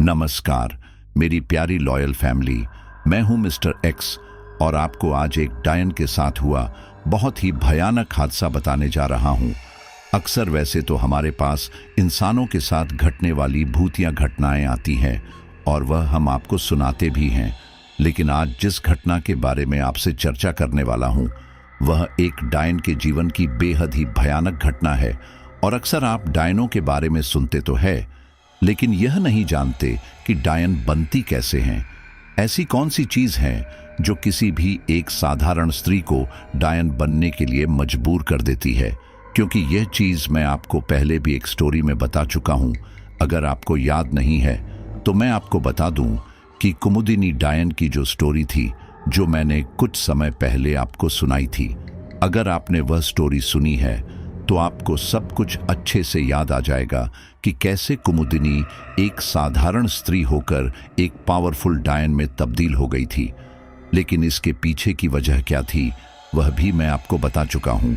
नमस्कार मेरी प्यारी लॉयल फैमिली। मैं हूं मिस्टर एक्स और आपको आज एक डायन के साथ हुआ बहुत ही भयानक हादसा बताने जा रहा हूं। अक्सर वैसे तो हमारे पास इंसानों के साथ घटने वाली भूतिया घटनाएं आती हैं और वह हम आपको सुनाते भी हैं, लेकिन आज जिस घटना के बारे में आपसे चर्चा करने वाला हूं वह एक डायन के जीवन की बेहद ही भयानक घटना है। और अक्सर आप डायनों के बारे में सुनते तो है, लेकिन यह नहीं जानते कि डायन बनती कैसे हैं। ऐसी कौन सी चीज है जो किसी भी एक साधारण स्त्री को डायन बनने के लिए मजबूर कर देती है? क्योंकि यह चीज मैं आपको पहले भी एक स्टोरी में बता चुका हूं। अगर आपको याद नहीं है तो मैं आपको बता दूं कि कुमुदिनी डायन की जो स्टोरी थी, जो मैंने कुछ समय पहले आपको सुनाई थी। अगर आपने वह स्टोरी सुनी है तो आपको सब कुछ अच्छे से याद आ जाएगा कि कैसे कुमुदिनी एक साधारण स्त्री होकर एक पावरफुल डायन में तब्दील हो गई थी। लेकिन इसके पीछे की वजह क्या थी वह भी मैं आपको बता चुका हूं।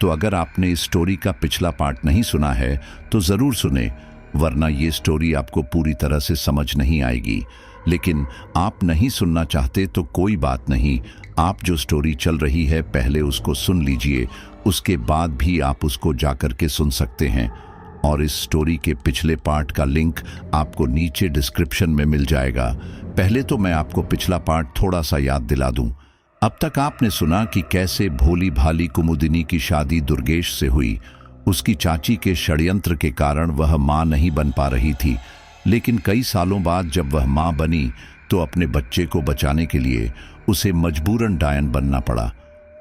तो अगर आपने इस स्टोरी का पिछला पार्ट नहीं सुना है तो जरूर सुने, वरना ये स्टोरी आपको पूरी तरह से समझ नहीं आएगी। लेकिन आप नहीं सुनना चाहते तो कोई बात नहीं, आप जो स्टोरी चल रही है पहले उसको सुन लीजिए, उसके बाद भी आप उसको जाकर के सुन सकते हैं। और इस स्टोरी के पिछले पार्ट का लिंक आपको नीचे डिस्क्रिप्शन में मिल जाएगा। पहले तो मैं आपको पिछला पार्ट थोड़ा सा याद दिला दूं। अब तक आपने सुना कि कैसे भोली भाली कुमुदिनी की शादी दुर्गेश से हुई। उसकी चाची के षड्यंत्र के कारण वह मां नहीं बन पा रही थी, लेकिन कई सालों बाद जब वह मां बनी तो अपने बच्चे को बचाने के लिए उसे मजबूरन डायन बनना पड़ा।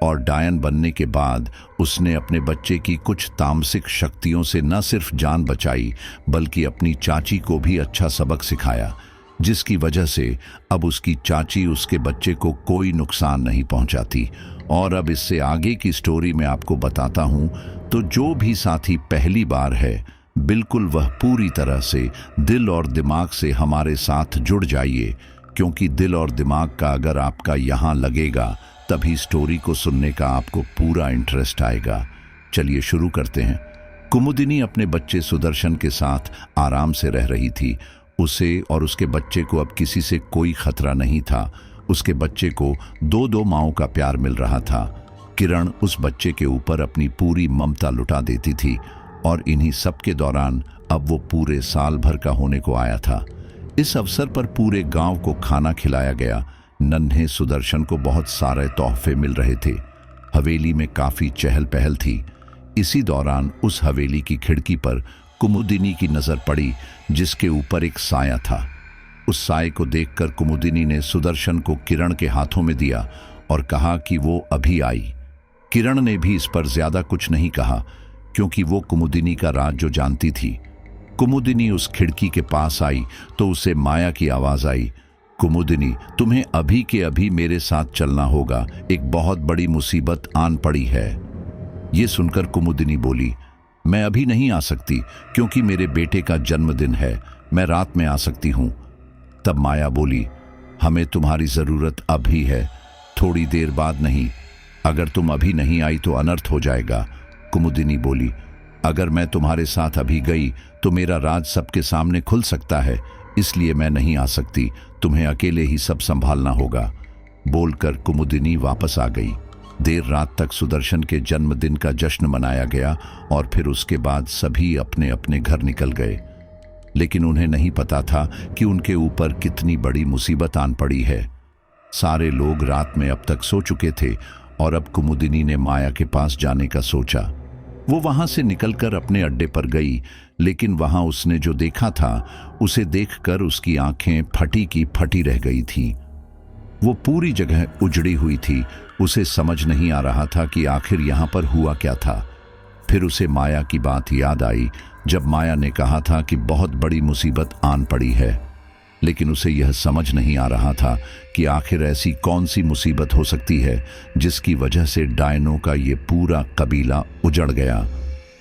और डायन बनने के बाद उसने अपने बच्चे की कुछ तामसिक शक्तियों से न सिर्फ जान बचाई बल्कि अपनी चाची को भी अच्छा सबक सिखाया, जिसकी वजह से अब उसकी चाची उसके बच्चे को कोई नुकसान नहीं पहुंचाती। और अब इससे आगे की स्टोरी में आपको बताता हूं, तो जो भी साथी पहली बार है बिल्कुल वह पूरी तरह से दिल और दिमाग से हमारे साथ जुड़ जाइए, क्योंकि दिल और दिमाग का अगर आपका यहाँ लगेगा तभी स्टोरी को सुनने का आपको पूरा इंटरेस्ट आएगा। चलिए शुरू करते हैं। कुमुदिनी अपने बच्चे सुदर्शन के साथ आराम से रह रही थी। उसे और उसके बच्चे को अब किसी से कोई खतरा नहीं था। उसके बच्चे को दो माँओं का प्यार मिल रहा था। किरण उस बच्चे के ऊपर अपनी पूरी ममता लुटा देती थी और इन्हीं सब के दौरान अब वो पूरे साल भर का होने को आया था। इस अवसर पर पूरे गांव को खाना खिलाया गया। नन्हे सुदर्शन को बहुत सारे तोहफे मिल रहे थे। हवेली में काफी चहल पहल थी। इसी दौरान उस हवेली की खिड़की पर कुमुदिनी की नजर पड़ी, जिसके ऊपर एक साया था। उस साये को देखकर कुमुदिनी ने सुदर्शन को किरण के हाथों में दिया और कहा कि वो अभी आई। किरण ने भी इस पर ज्यादा कुछ नहीं कहा, क्योंकि वो कुमुदिनी का राज जो जानती थी। कुमुदिनी उस खिड़की के पास आई तो उसे माया की आवाज आई, कुमुदिनी, तुम्हें अभी के अभी मेरे साथ चलना होगा, एक बहुत बड़ी मुसीबत आन पड़ी है। ये सुनकर कुमुदिनी बोली, मैं अभी नहीं आ सकती क्योंकि मेरे बेटे का जन्मदिन है, मैं रात में आ सकती हूँ। तब माया बोली, हमें तुम्हारी जरूरत अभी है, थोड़ी देर बाद नहीं। अगर तुम अभी नहीं आई तो अनर्थ हो जाएगा। कुमुदिनी बोली, अगर मैं तुम्हारे साथ अभी गई तो मेरा राज सबके सामने खुल सकता है, इसलिए मैं नहीं आ सकती, तुम्हें अकेले ही सब संभालना होगा। बोलकर कुमुदिनी वापस आ गई। देर रात तक सुदर्शन के जन्मदिन का जश्न मनाया गया और फिर उसके बाद सभी अपने अपने घर निकल गए। लेकिन उन्हें नहीं पता था कि उनके ऊपर कितनी बड़ी मुसीबत आन पड़ी है। सारे लोग रात में अब तक सो चुके थे और अब कुमुदिनी ने माया के पास जाने का सोचा। वो वहां से निकलकर अपने अड्डे पर गई, लेकिन वहां उसने जो देखा था उसे देखकर उसकी आंखें फटी की फटी रह गई थीं। वो पूरी जगह उजड़ी हुई थी। उसे समझ नहीं आ रहा था कि आखिर यहां पर हुआ क्या था। फिर उसे माया की बात याद आई, जब माया ने कहा था कि बहुत बड़ी मुसीबत आन पड़ी है। लेकिन उसे यह समझ नहीं आ रहा था कि आखिर ऐसी कौन सी मुसीबत हो सकती है जिसकी वजह से डायनों का ये पूरा कबीला उजड़ गया।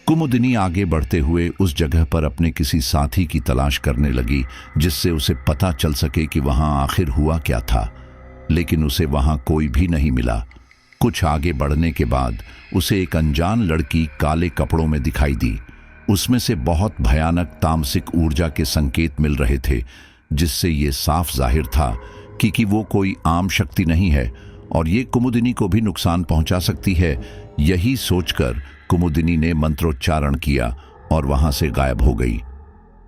कुमुदिनी आगे बढ़ते हुए उस जगह पर अपने किसी साथी की तलाश करने लगी, जिससे उसे पता चल सके कि वहां आखिर हुआ क्या था। लेकिन उसे वहां कोई भी नहीं मिला। कुछ आगे बढ़ने के बाद उसे एक अनजान लड़की काले कपड़ों में दिखाई दी। उसमें से बहुत भयानक तामसिक ऊर्जा के संकेत मिल रहे थे, जिससे ये साफ जाहिर था कि वो कोई आम शक्ति नहीं है और ये कुमुदिनी को भी नुकसान पहुंचा सकती है। यही सोचकर कुमुदिनी ने मंत्रोच्चारण किया और वहां से गायब हो गई।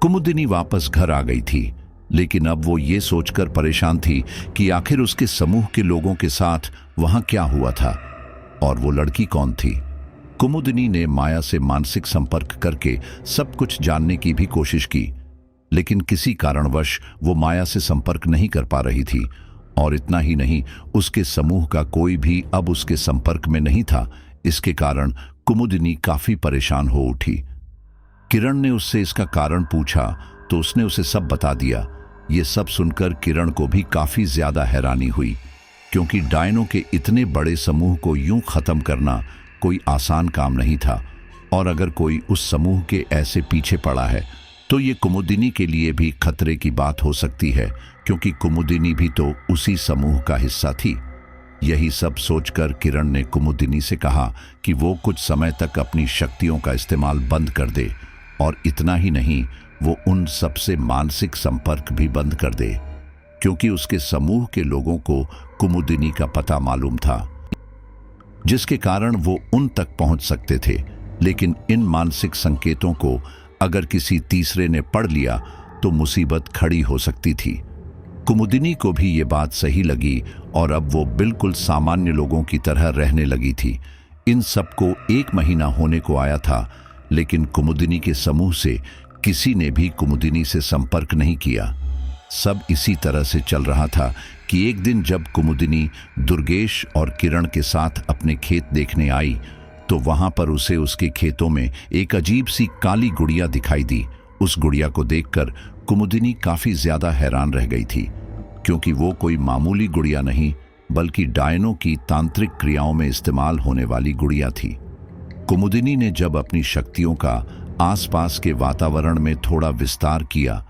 कुमुदिनी वापस घर आ गई थी, लेकिन अब वो ये सोचकर परेशान थी कि आखिर उसके समूह के लोगों के साथ वहां क्या हुआ था और वो लड़की कौन थी। कुमुदिनी ने माया से मानसिक संपर्क करके सब कुछ जानने की भी कोशिश की, लेकिन किसी कारणवश वो माया से संपर्क नहीं कर पा रही थी। और इतना ही नहीं, उसके समूह का कोई भी अब उसके संपर्क में नहीं था। इसके कारण कुमुदिनी काफी परेशान हो उठी। किरण ने उससे इसका कारण पूछा तो उसने उसे सब बता दिया। ये सब सुनकर किरण को भी काफी ज्यादा हैरानी हुई, क्योंकि डायनों के इतने बड़े समूह को यूं खत्म करना कोई आसान काम नहीं था। और अगर कोई उस समूह के ऐसे पीछे पड़ा है तो ये कुमुदिनी के लिए भी खतरे की बात हो सकती है, क्योंकि कुमुदिनी भी तो उसी समूह का हिस्सा थी। यही सब सोचकर किरण ने कुमुदिनी से कहा कि वो कुछ समय तक अपनी शक्तियों का इस्तेमाल बंद कर दे, और इतना ही नहीं, वो उन सबसे मानसिक संपर्क भी बंद कर दे, क्योंकि उसके समूह के लोगों को कुमुदिनी का पता मालूम था, जिसके कारण वो उन तक पहुंच सकते थे। लेकिन इन मानसिक संकेतों को अगर किसी तीसरे ने पढ़ लिया तो मुसीबत खड़ी हो सकती थी। कुमुदिनी को भी ये बात सही लगी और अब वो बिल्कुल सामान्य लोगों की तरह रहने लगी थी। इन सबको 1 महीना होने को आया था, लेकिन कुमुदिनी के समूह से किसी ने भी कुमुदिनी से संपर्क नहीं किया। सब इसी तरह से चल रहा था कि एक दिन जब कुमुदिनी दुर्गेश और किरण के साथ अपने खेत देखने आई तो वहां पर उसे उसके खेतों में एक अजीब सी काली गुड़िया दिखाई दी। उस गुड़िया को देखकर कुमुदिनी काफी ज्यादा हैरान रह गई थी, क्योंकि वो कोई मामूली गुड़िया नहीं बल्कि डायनों की तांत्रिक क्रियाओं में इस्तेमाल होने वाली गुड़िया थी। कुमुदिनी ने जब अपनी शक्तियों का आसपास के वातावरण में थोड़ा विस्तार किया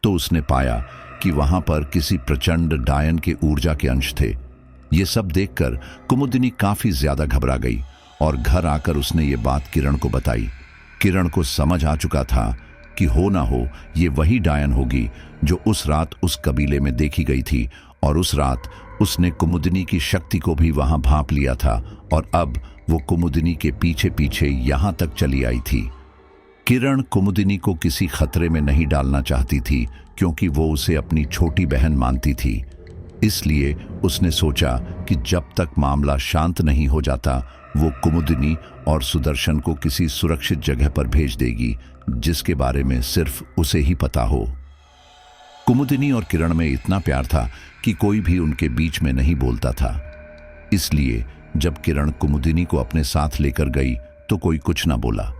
तो उसने पाया कि वहां पर किसी प्रचंड डायन के ऊर्जा के अंश थे। ये सब देखकर कुमुदिनी काफी ज्यादा घबरा गई और घर आकर उसने ये बात किरण को बताई। किरण को समझ आ चुका था कि हो ना हो ये वही डायन होगी जो उस रात उस कबीले में देखी गई थी, और उस रात उसने कुमुदिनी की शक्ति को भी वहां भांप लिया था और अब वो कुमुदिनी के पीछे पीछे यहां तक चली आई थी। किरण कुमुदिनी को किसी खतरे में नहीं डालना चाहती थी, क्योंकि वो उसे अपनी छोटी बहन मानती थी। इसलिए उसने सोचा कि जब तक मामला शांत नहीं हो जाता वो कुमुदिनी और सुदर्शन को किसी सुरक्षित जगह पर भेज देगी, जिसके बारे में सिर्फ उसे ही पता हो। कुमुदिनी और किरण में इतना प्यार था कि कोई भी उनके बीच में नहीं बोलता था। इसलिए जब किरण कुमुदिनी को अपने साथ लेकर गई तो कोई कुछ ना बोला।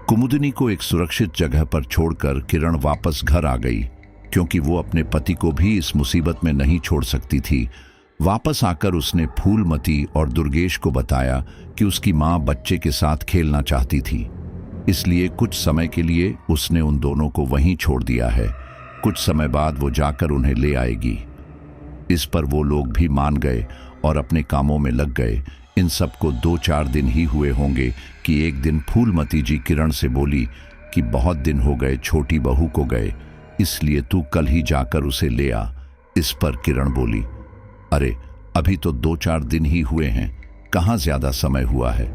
कुमुदिनी को एक सुरक्षित जगह पर छोड़कर किरण वापस घर आ गई, क्योंकि वो अपने पति को भी इस मुसीबत में नहीं छोड़ सकती थी। वापस आकर उसने फूलमती और दुर्गेश को बताया कि उसकी मां बच्चे के साथ खेलना चाहती थी, इसलिए कुछ समय के लिए उसने उन दोनों को वहीं छोड़ दिया है। कुछ समय बाद वो जाकर उन्हें ले आएगी। इस पर वो लोग भी मान गए और अपने कामों में लग गए। इन सबको 2-4 दिन ही हुए होंगे कि एक दिन फूलमती जी किरण से बोली कि बहुत दिन हो गए छोटी बहू को गए, इसलिए तू कल ही जाकर उसे ले आ। इस पर किरण बोली, अरे अभी तो 2-4 दिन ही हुए हैं, कहाँ ज्यादा समय हुआ है।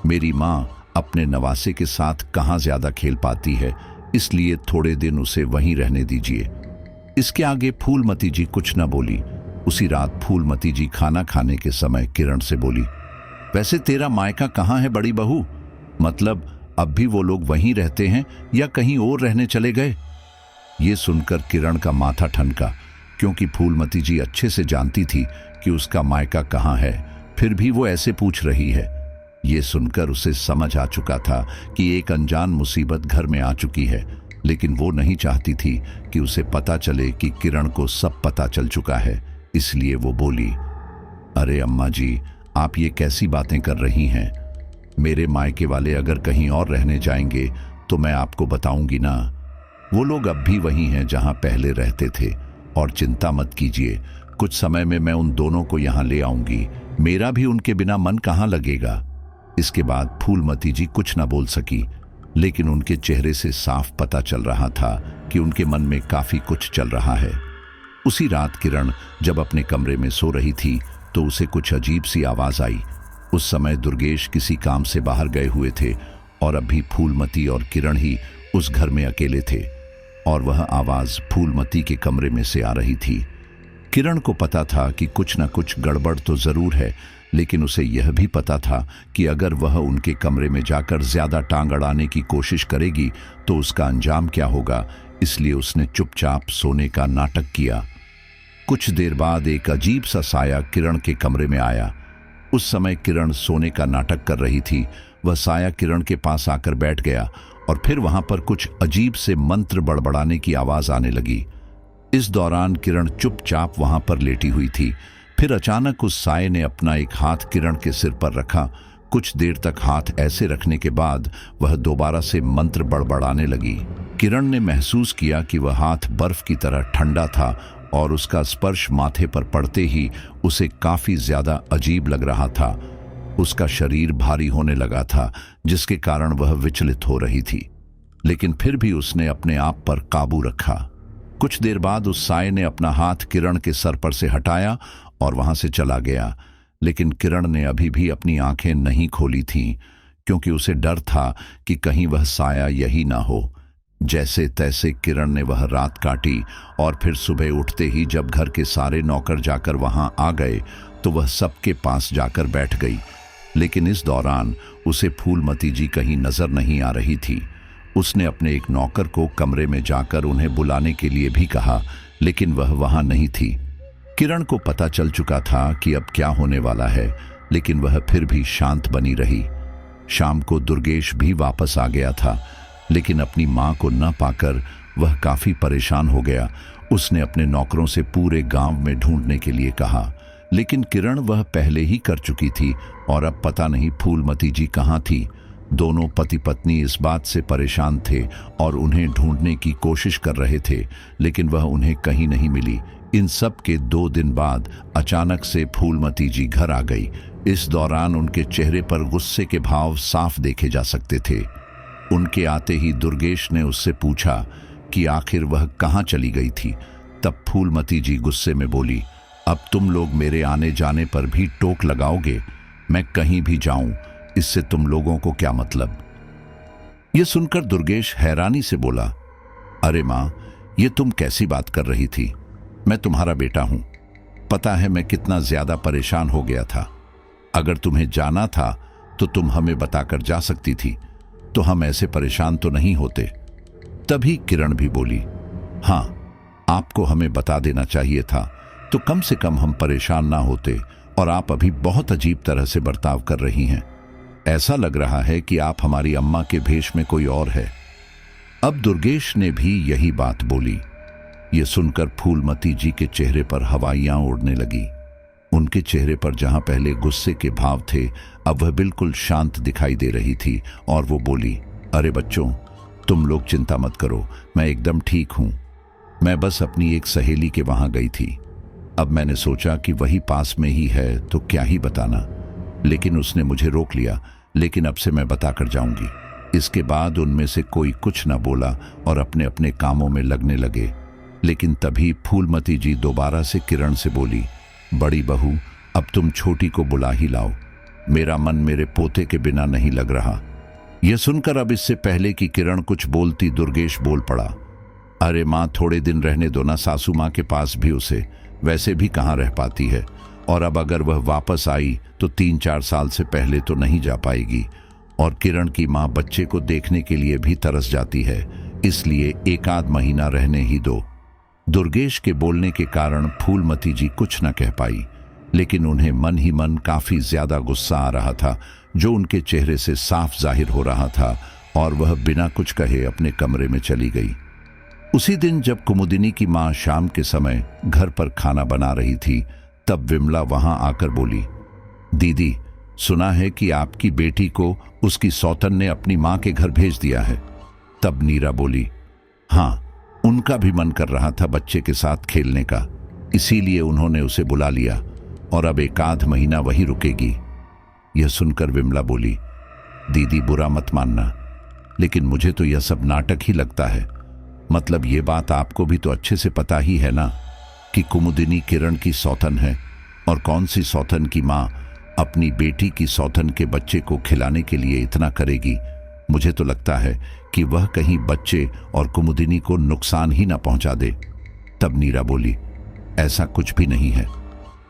मेरी माँ अपने नवासे के साथ कहाँ ज्यादा खेल पाती है, इसलिए थोड़े दिन उसे वहीं रहने दीजिए। इसके आगे फूलमती जी कुछ न बोली। उसी रात फूलमती जी खाना खाने के समय किरण से बोली, वैसे तेरा मायका कहाँ है बड़ी बहू? मतलब अब भी वो लोग वहीं रहते हैं या कहीं और रहने चले गए? ये सुनकर किरण का माथा ठनका, क्योंकि फूलमती जी अच्छे से जानती थी कि उसका मायका कहाँ है, फिर भी वो ऐसे पूछ रही है। ये सुनकर उसे समझ आ चुका था कि एक अनजान मुसीबत घर में आ चुकी है, लेकिन वो नहीं चाहती थी कि उसे पता चले कि किरण को सब पता चल चुका है। इसलिए वो बोली, अरे अम्मा जी, आप ये कैसी बातें कर रही हैं? मेरे मायके वाले अगर कहीं और रहने जाएंगे तो मैं आपको बताऊंगी ना। वो लोग अब भी वहीं हैं जहां पहले रहते थे, और चिंता मत कीजिए, कुछ समय में मैं उन दोनों को यहां ले आऊंगी। मेरा भी उनके बिना मन कहाँ लगेगा। इसके बाद फूलमती जी कुछ ना बोल सकी। लेकिन उनके चेहरे से साफ पता चल रहा था कि उनके मन में काफी कुछ चल रहा है। उसी रात किरण जब अपने कमरे में सो रही थी तो उसे कुछ अजीब सी आवाज आई। उस समय दुर्गेश किसी काम से बाहर गए हुए थे और अभी फूलमती और किरण ही उस घर में अकेले थे और वह आवाज फूलमती के कमरे में से आ रही थी। किरण को पता था कि कुछ न कुछ गड़बड़ तो जरूर है, लेकिन उसे यह भी पता था कि अगर वह उनके कमरे में जाकर ज्यादा टांग अड़ाने की कोशिश करेगी तो उसका अंजाम क्या होगा, इसलिए उसने चुपचाप सोने का नाटक किया। कुछ देर बाद एक अजीब सा साया किरण के कमरे में आया। उस समय किरण सोने का नाटक कर रही थी। वह साया किरण के पास आकर बैठ गया और फिर वहां पर कुछ अजीब से मंत्र बड़बड़ाने की आवाज आने लगी। इस दौरान किरण चुपचाप वहां पर लेटी हुई थी। फिर अचानक उस साये ने अपना एक हाथ किरण के सिर पर रखा। कुछ देर तक हाथ ऐसे रखने के बाद वह दोबारा से मंत्र बड़बड़ाने लगी। किरण ने महसूस किया कि वह हाथ बर्फ की तरह ठंडा था और उसका स्पर्श माथे पर पड़ते ही उसे काफी ज्यादा अजीब लग रहा था। उसका शरीर भारी होने लगा था, जिसके कारण वह विचलित हो रही थी, लेकिन फिर भी उसने अपने आप पर काबू रखा। कुछ देर बाद उस साये ने अपना हाथ किरण के सर पर से हटाया और वहां से चला गया, लेकिन किरण ने अभी भी अपनी आंखें नहीं खोली थीं, क्योंकि उसे डर था कि कहीं वह साया यही ना हो। जैसे तैसे किरण ने वह रात काटी और फिर सुबह उठते ही जब घर के सारे नौकर जाकर वहां आ गए तो वह सबके पास जाकर बैठ गई। लेकिन इस दौरान उसे फूलमती जी कहीं नजर नहीं आ रही थी। उसने अपने एक नौकर को कमरे में जाकर उन्हें बुलाने के लिए भी कहा, लेकिन वह वहां नहीं थी। किरण को पता चल चुका था कि अब क्या होने वाला है, लेकिन वह फिर भी शांत बनी रही। शाम को दुर्गेश भी वापस आ गया था, लेकिन अपनी मां को न पाकर वह काफी परेशान हो गया। उसने अपने नौकरों से पूरे गांव में ढूंढने के लिए कहा, लेकिन किरण वह पहले ही कर चुकी थी और अब पता नहीं फूलमती जी कहाँ थी। दोनों पति पत्नी इस बात से परेशान थे और उन्हें ढूंढने की कोशिश कर रहे थे, लेकिन वह उन्हें कहीं नहीं मिली। इन सब के 2 दिन बाद अचानक से फूलमती जी घर आ गई। इस दौरान उनके चेहरे पर गुस्से के भाव साफ देखे जा सकते थे। उनके आते ही दुर्गेश ने उससे पूछा कि आखिर वह कहाँ चली गई थी। तब फूलमती जी गुस्से में बोली, अब तुम लोग मेरे आने जाने पर भी टोक लगाओगे? मैं कहीं भी जाऊं, इससे तुम लोगों को क्या मतलब? यह सुनकर दुर्गेश हैरानी से बोला, अरे मां, ये तुम कैसी बात कर रही थी? मैं तुम्हारा बेटा हूं। पता है मैं कितना ज्यादा परेशान हो गया था। अगर तुम्हें जाना था तो तुम हमें बताकर जा सकती थी, तो हम ऐसे परेशान तो नहीं होते। तभी किरण भी बोली, हां, आपको हमें बता देना चाहिए था, तो कम से कम हम परेशान ना होते। और आप अभी बहुत अजीब तरह से बर्ताव कर रही हैं। ऐसा लग रहा है कि आप हमारी अम्मा के भेष में कोई और है। अब दुर्गेश ने भी यही बात बोली। यह सुनकर फूलमती जी के चेहरे पर हवाइयां उड़ने लगी। उनके चेहरे पर जहां पहले गुस्से के भाव थे, अब वह बिल्कुल शांत दिखाई दे रही थी और वो बोली, अरे बच्चों, तुम लोग चिंता मत करो, मैं एकदम ठीक हूं। मैं बस अपनी एक सहेली के वहां गई थी। अब मैंने सोचा कि वही पास में ही है तो क्या ही बताना, लेकिन उसने मुझे रोक लिया। लेकिन अब से मैं बताकर जाऊंगी। इसके बाद उनमें से कोई कुछ न बोला और अपने अपने कामों में लगने लगे। लेकिन तभी फूलमती जी दोबारा से किरण से बोली, बड़ी बहू, अब तुम छोटी को बुला ही लाओ। मेरा मन मेरे पोते के बिना नहीं लग रहा। यह सुनकर अब इससे पहले कि किरण कुछ बोलती दुर्गेश बोल पड़ा, अरे माँ, थोड़े दिन रहने दो ना सासू माँ के पास भी उसे, वैसे भी कहाँ रह पाती है। और अब अगर वह वापस आई तो 3-4 साल से पहले तो नहीं जा पाएगी। और किरण की माँ बच्चे को देखने के लिए भी तरस जाती है, इसलिए 1 आध महीना रहने ही दो। दुर्गेश के बोलने के कारण फूलमती जी कुछ न कह पाई, लेकिन उन्हें मन ही मन काफी ज्यादा गुस्सा आ रहा था, जो उनके चेहरे से साफ जाहिर हो रहा था, और वह बिना कुछ कहे अपने कमरे में चली गई। उसी दिन जब कुमुदिनी की मां शाम के समय घर पर खाना बना रही थी, तब विमला वहां आकर बोली, दीदी, सुना है कि आपकी बेटी को उसकी सौतन ने अपनी मां के घर भेज दिया है। तब नीरा बोली, हाँ, उनका भी मन कर रहा था बच्चे के साथ खेलने का, इसीलिए उन्होंने उसे बुला लिया और अब 1 आध महीना वहीं रुकेगी। यह सुनकर विमला बोली, दीदी बुरा मत मानना, लेकिन मुझे तो यह सब नाटक ही लगता है। मतलब ये बात आपको भी तो अच्छे से पता ही है ना कि कुमुदिनी किरण की सौतन है, और कौन सी सौतन की माँ अपनी बेटी की सौतन के बच्चे को खिलाने के लिए इतना करेगी। मुझे तो लगता है कि वह कहीं बच्चे और कुमुदिनी को नुकसान ही ना पहुंचा दे। तब नीरा बोली, ऐसा कुछ भी नहीं है।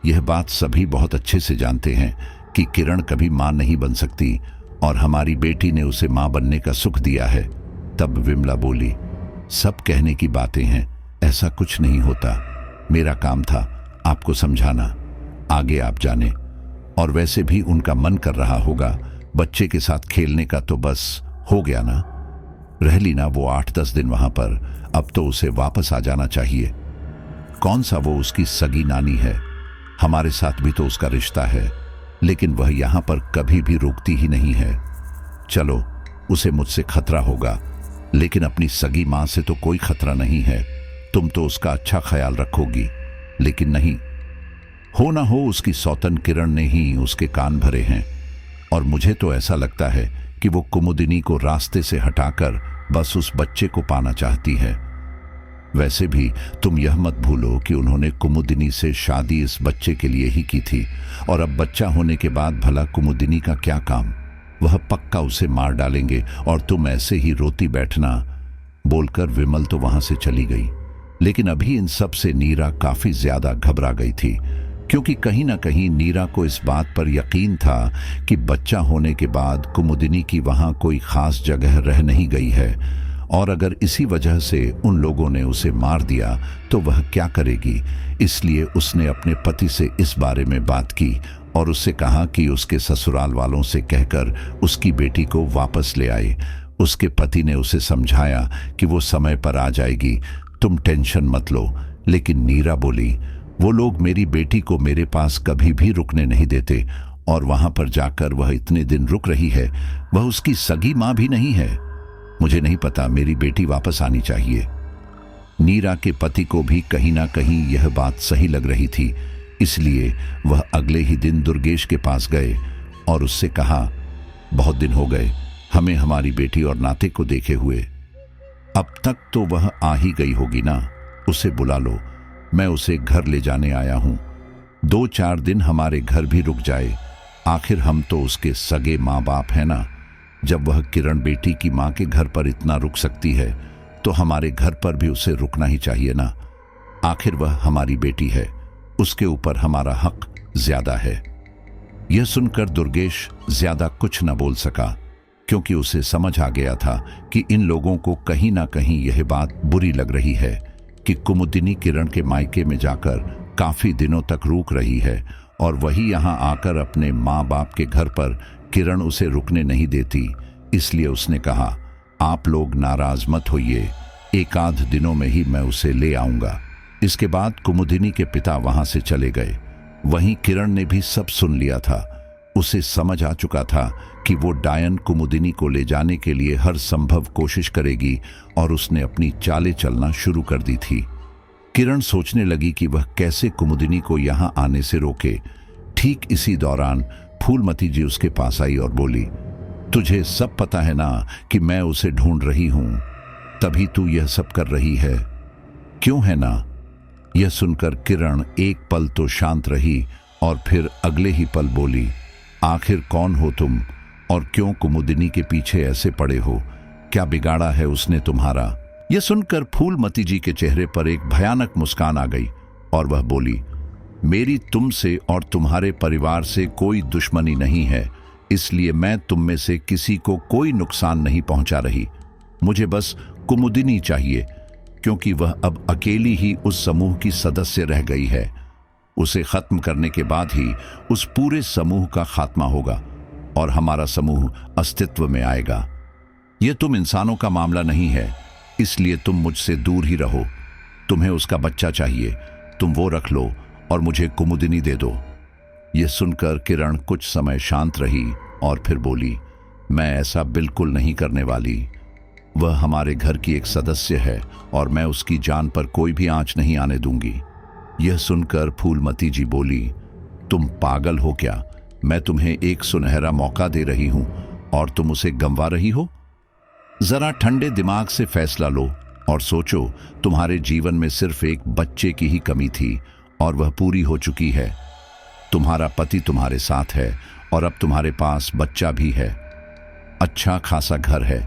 यह बात सभी बहुत अच्छे से जानते हैं कि किरण कभी मां नहीं बन सकती, और हमारी बेटी ने उसे मां बनने का सुख दिया है। तब विमला बोली, सब कहने की बातें हैं, ऐसा कुछ नहीं होता। मेरा काम था आपको समझाना, आगे आप जाने। और वैसे भी उनका मन कर रहा होगा बच्चे के साथ खेलने का, तो बस हो गया ना। रह ली ना वो 8-10 दिन वहां पर, अब तो उसे वापस आ जाना चाहिए। कौन सा वो उसकी सगी नानी है, हमारे साथ भी तो उसका रिश्ता है, लेकिन वह यहां पर कभी भी रुकती ही नहीं है। चलो, उसे मुझसे खतरा होगा, लेकिन अपनी सगी मां से तो कोई खतरा नहीं है। तुम तो उसका अच्छा ख्याल रखोगी, लेकिन नहीं, हो ना हो उसकी सौतन किरण ने ही उसके कान भरे हैं। और मुझे तो ऐसा लगता है कि वो कुमुदिनी को रास्ते से हटाकर बस उस बच्चे को पाना चाहती है। वैसे भी तुम यह मत भूलो कि उन्होंने कुमुदिनी से शादी इस बच्चे के लिए ही की थी, और अब बच्चा होने के बाद भला कुमुदिनी का क्या काम। वह पक्का उसे मार डालेंगे और तुम ऐसे ही रोती बैठना। बोलकर विमल तो वहां से चली गई। लेकिन अभी इन सब से नीरा काफी ज्यादा घबरा गई थी, क्योंकि कहीं ना कहीं नीरा को इस बात पर यकीन था कि बच्चा होने के बाद कुमुदिनी की वहां कोई खास जगह रह नहीं गई है, और अगर इसी वजह से उन लोगों ने उसे मार दिया तो वह क्या करेगी। इसलिए उसने अपने पति से इस बारे में बात की और उससे कहा कि उसके ससुराल वालों से कहकर उसकी बेटी को वापस ले आए। उसके पति ने उसे समझाया कि वो समय पर आ जाएगी, तुम टेंशन मत लो। लेकिन नीरा बोली, वो लोग मेरी बेटी को मेरे पास कभी भी रुकने नहीं देते, और वहां पर जाकर वह इतने दिन रुक रही है, वह उसकी सगी मां भी नहीं है। मुझे नहीं पता, मेरी बेटी वापस आनी चाहिए। नीरा के पति को भी कहीं ना कहीं यह बात सही लग रही थी, इसलिए वह अगले ही दिन दुर्गेश के पास गए और उससे कहा, बहुत दिन हो गए हमें हमारी बेटी और नाते को देखे हुए। अब तक तो वह आ ही गई होगी ना, उसे बुला लो, मैं उसे घर ले जाने आया हूं। 2-4 दिन हमारे घर भी रुक जाए, आखिर हम तो उसके सगे माँ बाप हैं ना। जब वह किरण बेटी की माँ के घर पर इतना रुक सकती है, तो हमारे घर पर भी उसे रुकना ही चाहिए ना। आखिर वह हमारी बेटी है, उसके ऊपर हमारा हक ज्यादा है। यह सुनकर दुर्गेश ज्यादा कुछ न बोल सका, क्योंकि उसे समझ आ गया था कि इन लोगों को कहीं ना कहीं यह बात बुरी लग रही है कि कुमुदिनी किरण के मायके में जाकर काफी दिनों तक रुक रही है, और वही यहां आकर अपने माँ बाप के घर पर किरण उसे रुकने नहीं देती। इसलिए उसने कहा, आप लोग नाराज मत होइए, 1-8 दिनों में ही मैं उसे ले आऊंगा। इसके बाद कुमुदिनी के पिता वहां से चले गए। वहीं किरण ने भी सब सुन लिया था। उसे समझ आ चुका था कि वो डायन कुमुदिनी को ले जाने के लिए हर संभव कोशिश करेगी, और उसने अपनी चालें चलना शुरू कर दी थी। किरण सोचने लगी कि वह कैसे कुमुदिनी को यहां आने से रोके। ठीक इसी दौरान फूलमती जी उसके पास आई और बोली, तुझे सब पता है ना कि मैं उसे ढूंढ रही हूं, तभी तू यह सब कर रही है, क्यों है ना। यह सुनकर किरण एक पल तो शांत रही, और फिर अगले ही पल बोली, आखिर कौन हो तुम, और क्यों कुमुदिनी के पीछे ऐसे पड़े हो, क्या बिगाड़ा है उसने तुम्हारा। यह सुनकर फूलमती जी के चेहरे पर एक भयानक मुस्कान आ गई, और वह बोली, मेरी तुमसे और तुम्हारे परिवार से कोई दुश्मनी नहीं है, इसलिए मैं तुम में से किसी को कोई नुकसान नहीं पहुंचा रही। मुझे बस कुमुदिनी चाहिए, क्योंकि वह अब अकेली ही उस समूह की सदस्य रह गई है। उसे खत्म करने के बाद ही उस पूरे समूह का खात्मा होगा और हमारा समूह अस्तित्व में आएगा। यह तुम इंसानों का मामला नहीं है, इसलिए तुम मुझसे दूर ही रहो। तुम्हें उसका बच्चा चाहिए, तुम वो रख लो और मुझे कुमुदिनी दे दो। यह सुनकर किरण कुछ समय शांत रही और फिर बोली, मैं ऐसा बिल्कुल नहीं करने वाली। वह हमारे घर की एक सदस्य है और मैं उसकी जान पर कोई भी आंच नहीं आने दूंगी। यह सुनकर फूलमती जी बोली, तुम पागल हो क्या? मैं तुम्हें एक सुनहरा मौका दे रही हूं और तुम उसे गंवा रही हो। जरा ठंडे दिमाग से फैसला लो और सोचो, तुम्हारे जीवन में सिर्फ एक बच्चे की ही कमी थी और वह पूरी हो चुकी है। तुम्हारा पति तुम्हारे साथ है और अब तुम्हारे पास बच्चा भी है। अच्छा खासा घर है,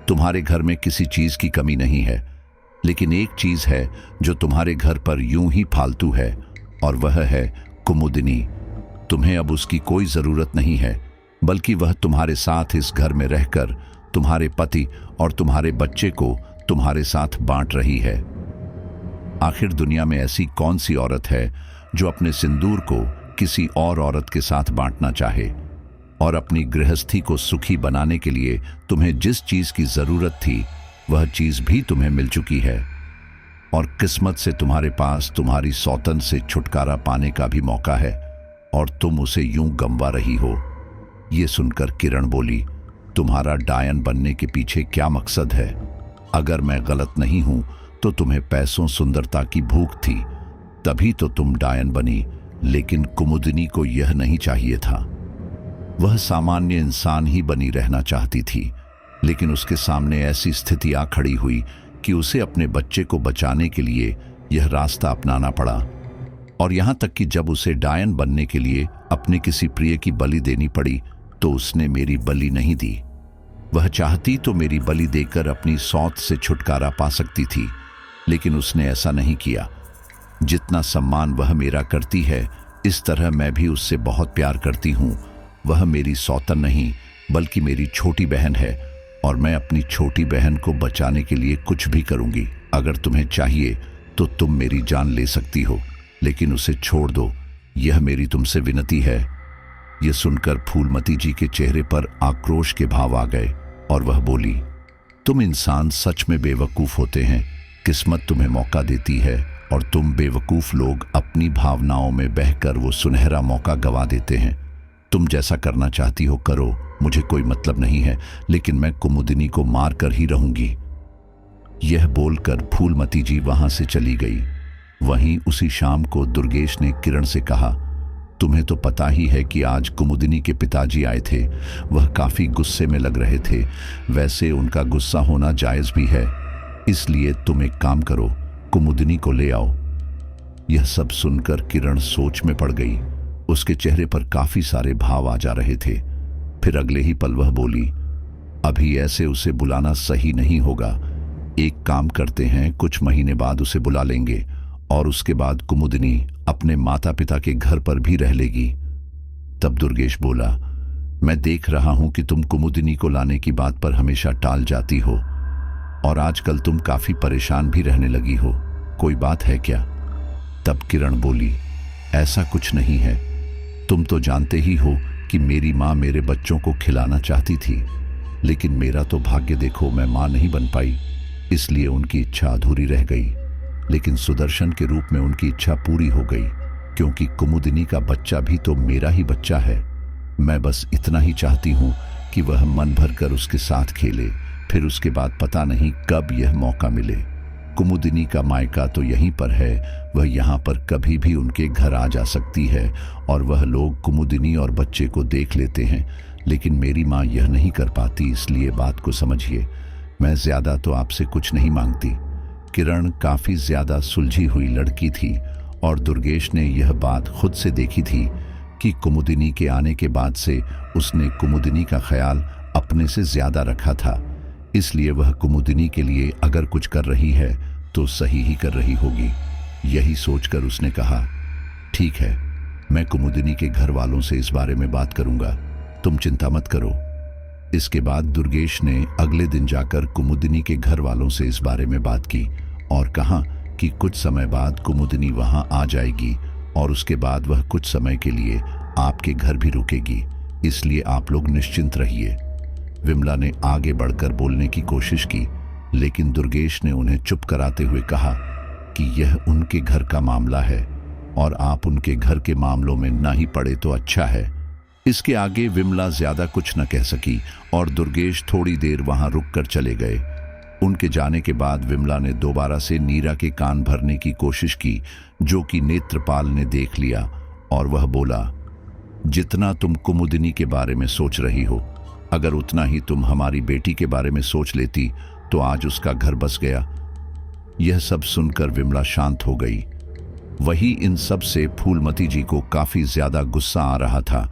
तुम्हारे घर में किसी चीज की कमी नहीं है। लेकिन एक चीज है जो तुम्हारे घर पर यूं ही फालतू है, और वह है कुमुदिनी। तुम्हें अब उसकी कोई जरूरत नहीं है, बल्कि वह तुम्हारे साथ इस घर में रहकर तुम्हारे पति और तुम्हारे बच्चे को तुम्हारे साथ बांट रही है। आखिर दुनिया में ऐसी कौन सी औरत है जो अपने सिंदूर को किसी और औरत के साथ बांटना चाहे? और अपनी गृहस्थी को सुखी बनाने के लिए तुम्हें जिस चीज की जरूरत थी वह चीज भी तुम्हें मिल चुकी है, और किस्मत से तुम्हारे पास तुम्हारी सौतन से छुटकारा पाने का भी मौका है, और तुम उसे यूं गंवा रही हो। ये सुनकर किरण बोली, तुम्हारा डायन बनने के पीछे क्या मकसद है? अगर मैं गलत नहीं हूं तो तुम्हें पैसों सुंदरता की भूख थी, तभी तो तुम डायन बनी। लेकिन कुमुदिनी को यह नहीं चाहिए था। वह सामान्य इंसान ही बनी रहना चाहती थी, लेकिन उसके सामने ऐसी स्थिति आ खड़ी हुई कि उसे अपने बच्चे को बचाने के लिए यह रास्ता अपनाना पड़ा। और यहां तक कि जब उसे डायन बनने के लिए अपने किसी प्रिय की बलि देनी पड़ी तो उसने मेरी बलि नहीं दी। वह चाहती तो मेरी बलि देकर अपनी सौत से छुटकारा पा सकती थी, लेकिन उसने ऐसा नहीं किया। जितना सम्मान वह मेरा करती है, इस तरह मैं भी उससे बहुत प्यार करती हूँ। वह मेरी सौतन नहीं बल्कि मेरी छोटी बहन है, और मैं अपनी छोटी बहन को बचाने के लिए कुछ भी करूंगी। अगर तुम्हें चाहिए तो तुम मेरी जान ले सकती हो, लेकिन उसे छोड़ दो, यह मेरी तुमसे विनती है। यह सुनकर फूलमती जी के चेहरे पर आक्रोश के भाव आ गए और वह बोली, तुम इंसान सच में बेवकूफ होते हैं। किस्मत तुम्हें मौका देती है और तुम बेवकूफ लोग अपनी भावनाओं में बहकर वो सुनहरा मौका गवा देते हैं। तुम जैसा करना चाहती हो करो, मुझे कोई मतलब नहीं है, लेकिन मैं कुमुदिनी को मार कर ही रहूंगी। यह बोलकर फूलमती जी वहां से चली गई। वहीं उसी शाम को दुर्गेश ने किरण से कहा, तुम्हें तो पता ही है कि आज कुमुदिनी के पिताजी आए थे। वह काफी गुस्से में लग रहे थे। वैसे उनका गुस्सा होना जायज भी है, इसलिए तुम एक काम करो, कुमुदिनी को ले आओ। यह सब सुनकर किरण सोच में पड़ गई। उसके चेहरे पर काफी सारे भाव आ जा रहे थे। फिर अगले ही पल वह बोली, अभी ऐसे उसे बुलाना सही नहीं होगा। एक काम करते हैं, कुछ महीने बाद उसे बुला लेंगे और उसके बाद कुमुदिनी अपने माता पिता के घर पर भी रह लेगी। तब दुर्गेश बोला, मैं देख रहा हूं कि तुम कुमुदिनी को लाने की बात पर हमेशा टाल जाती हो, और आजकल तुम काफी परेशान भी रहने लगी हो। कोई बात है क्या? तब किरण बोली, ऐसा कुछ नहीं है। तुम तो जानते ही हो कि मेरी माँ मेरे बच्चों को खिलाना चाहती थी, लेकिन मेरा तो भाग्य देखो, मैं माँ नहीं बन पाई, इसलिए उनकी इच्छा अधूरी रह गई। लेकिन सुदर्शन के रूप में उनकी इच्छा पूरी हो गई, क्योंकि कुमुदिनी का बच्चा भी तो मेरा ही बच्चा है। मैं बस इतना ही चाहती हूँ कि वह मन भर कर उसके साथ खेले, फिर उसके बाद पता नहीं कब यह मौका मिले। कुमुदिनी का मायका तो यहीं पर है, वह यहाँ पर कभी भी उनके घर आ जा सकती है और वह लोग कुमुदिनी और बच्चे को देख लेते हैं, लेकिन मेरी माँ यह नहीं कर पाती, इसलिए बात को समझिए। मैं ज्यादा तो आपसे कुछ नहीं मांगती। किरण काफी ज्यादा सुलझी हुई लड़की थी और दुर्गेश ने यह बात खुद से देखी थी कि कुमुदिनी के आने के बाद से उसने कुमुदिनी का ख्याल अपने से ज्यादा रखा था, इसलिए वह कुमुदिनी के लिए अगर कुछ कर रही है तो सही ही कर रही होगी। यही सोचकर उसने कहा, ठीक है, मैं कुमुदिनी के घर वालों से इस बारे में बात करूंगा, तुम चिंता मत करो। इसके बाद दुर्गेश ने अगले दिन जाकर कुमुदिनी के घर वालों से इस बारे में बात की और कहा कि कुछ समय बाद कुमुदिनी वहां आ जाएगी और उसके बाद वह कुछ समय के लिए आपके घर भी रुकेगी, इसलिए आप लोग निश्चिंत रहिए। विमला ने आगे बढ़कर बोलने की कोशिश की, लेकिन दुर्गेश ने उन्हें चुप कराते हुए कहा कि यह उनके घर का मामला है और आप उनके घर के मामलों में ना ही पड़े तो अच्छा है। इसके आगे विमला ज्यादा कुछ न कह सकी और दुर्गेश थोड़ी देर वहां रुककर चले गए। उनके जाने के बाद विमला ने दोबारा से नीरा के कान भरने की कोशिश की, जो कि नेत्रपाल ने देख लिया और वह बोला, जितना तुम कुमुदिनी के बारे में सोच रही हो अगर उतना ही तुम हमारी बेटी के बारे में सोच लेती तो आज उसका घर बस गया। यह सब सुनकर विमला शांत हो गई। वही इन सब से फूलमती जी को काफी ज्यादा गुस्सा आ रहा था,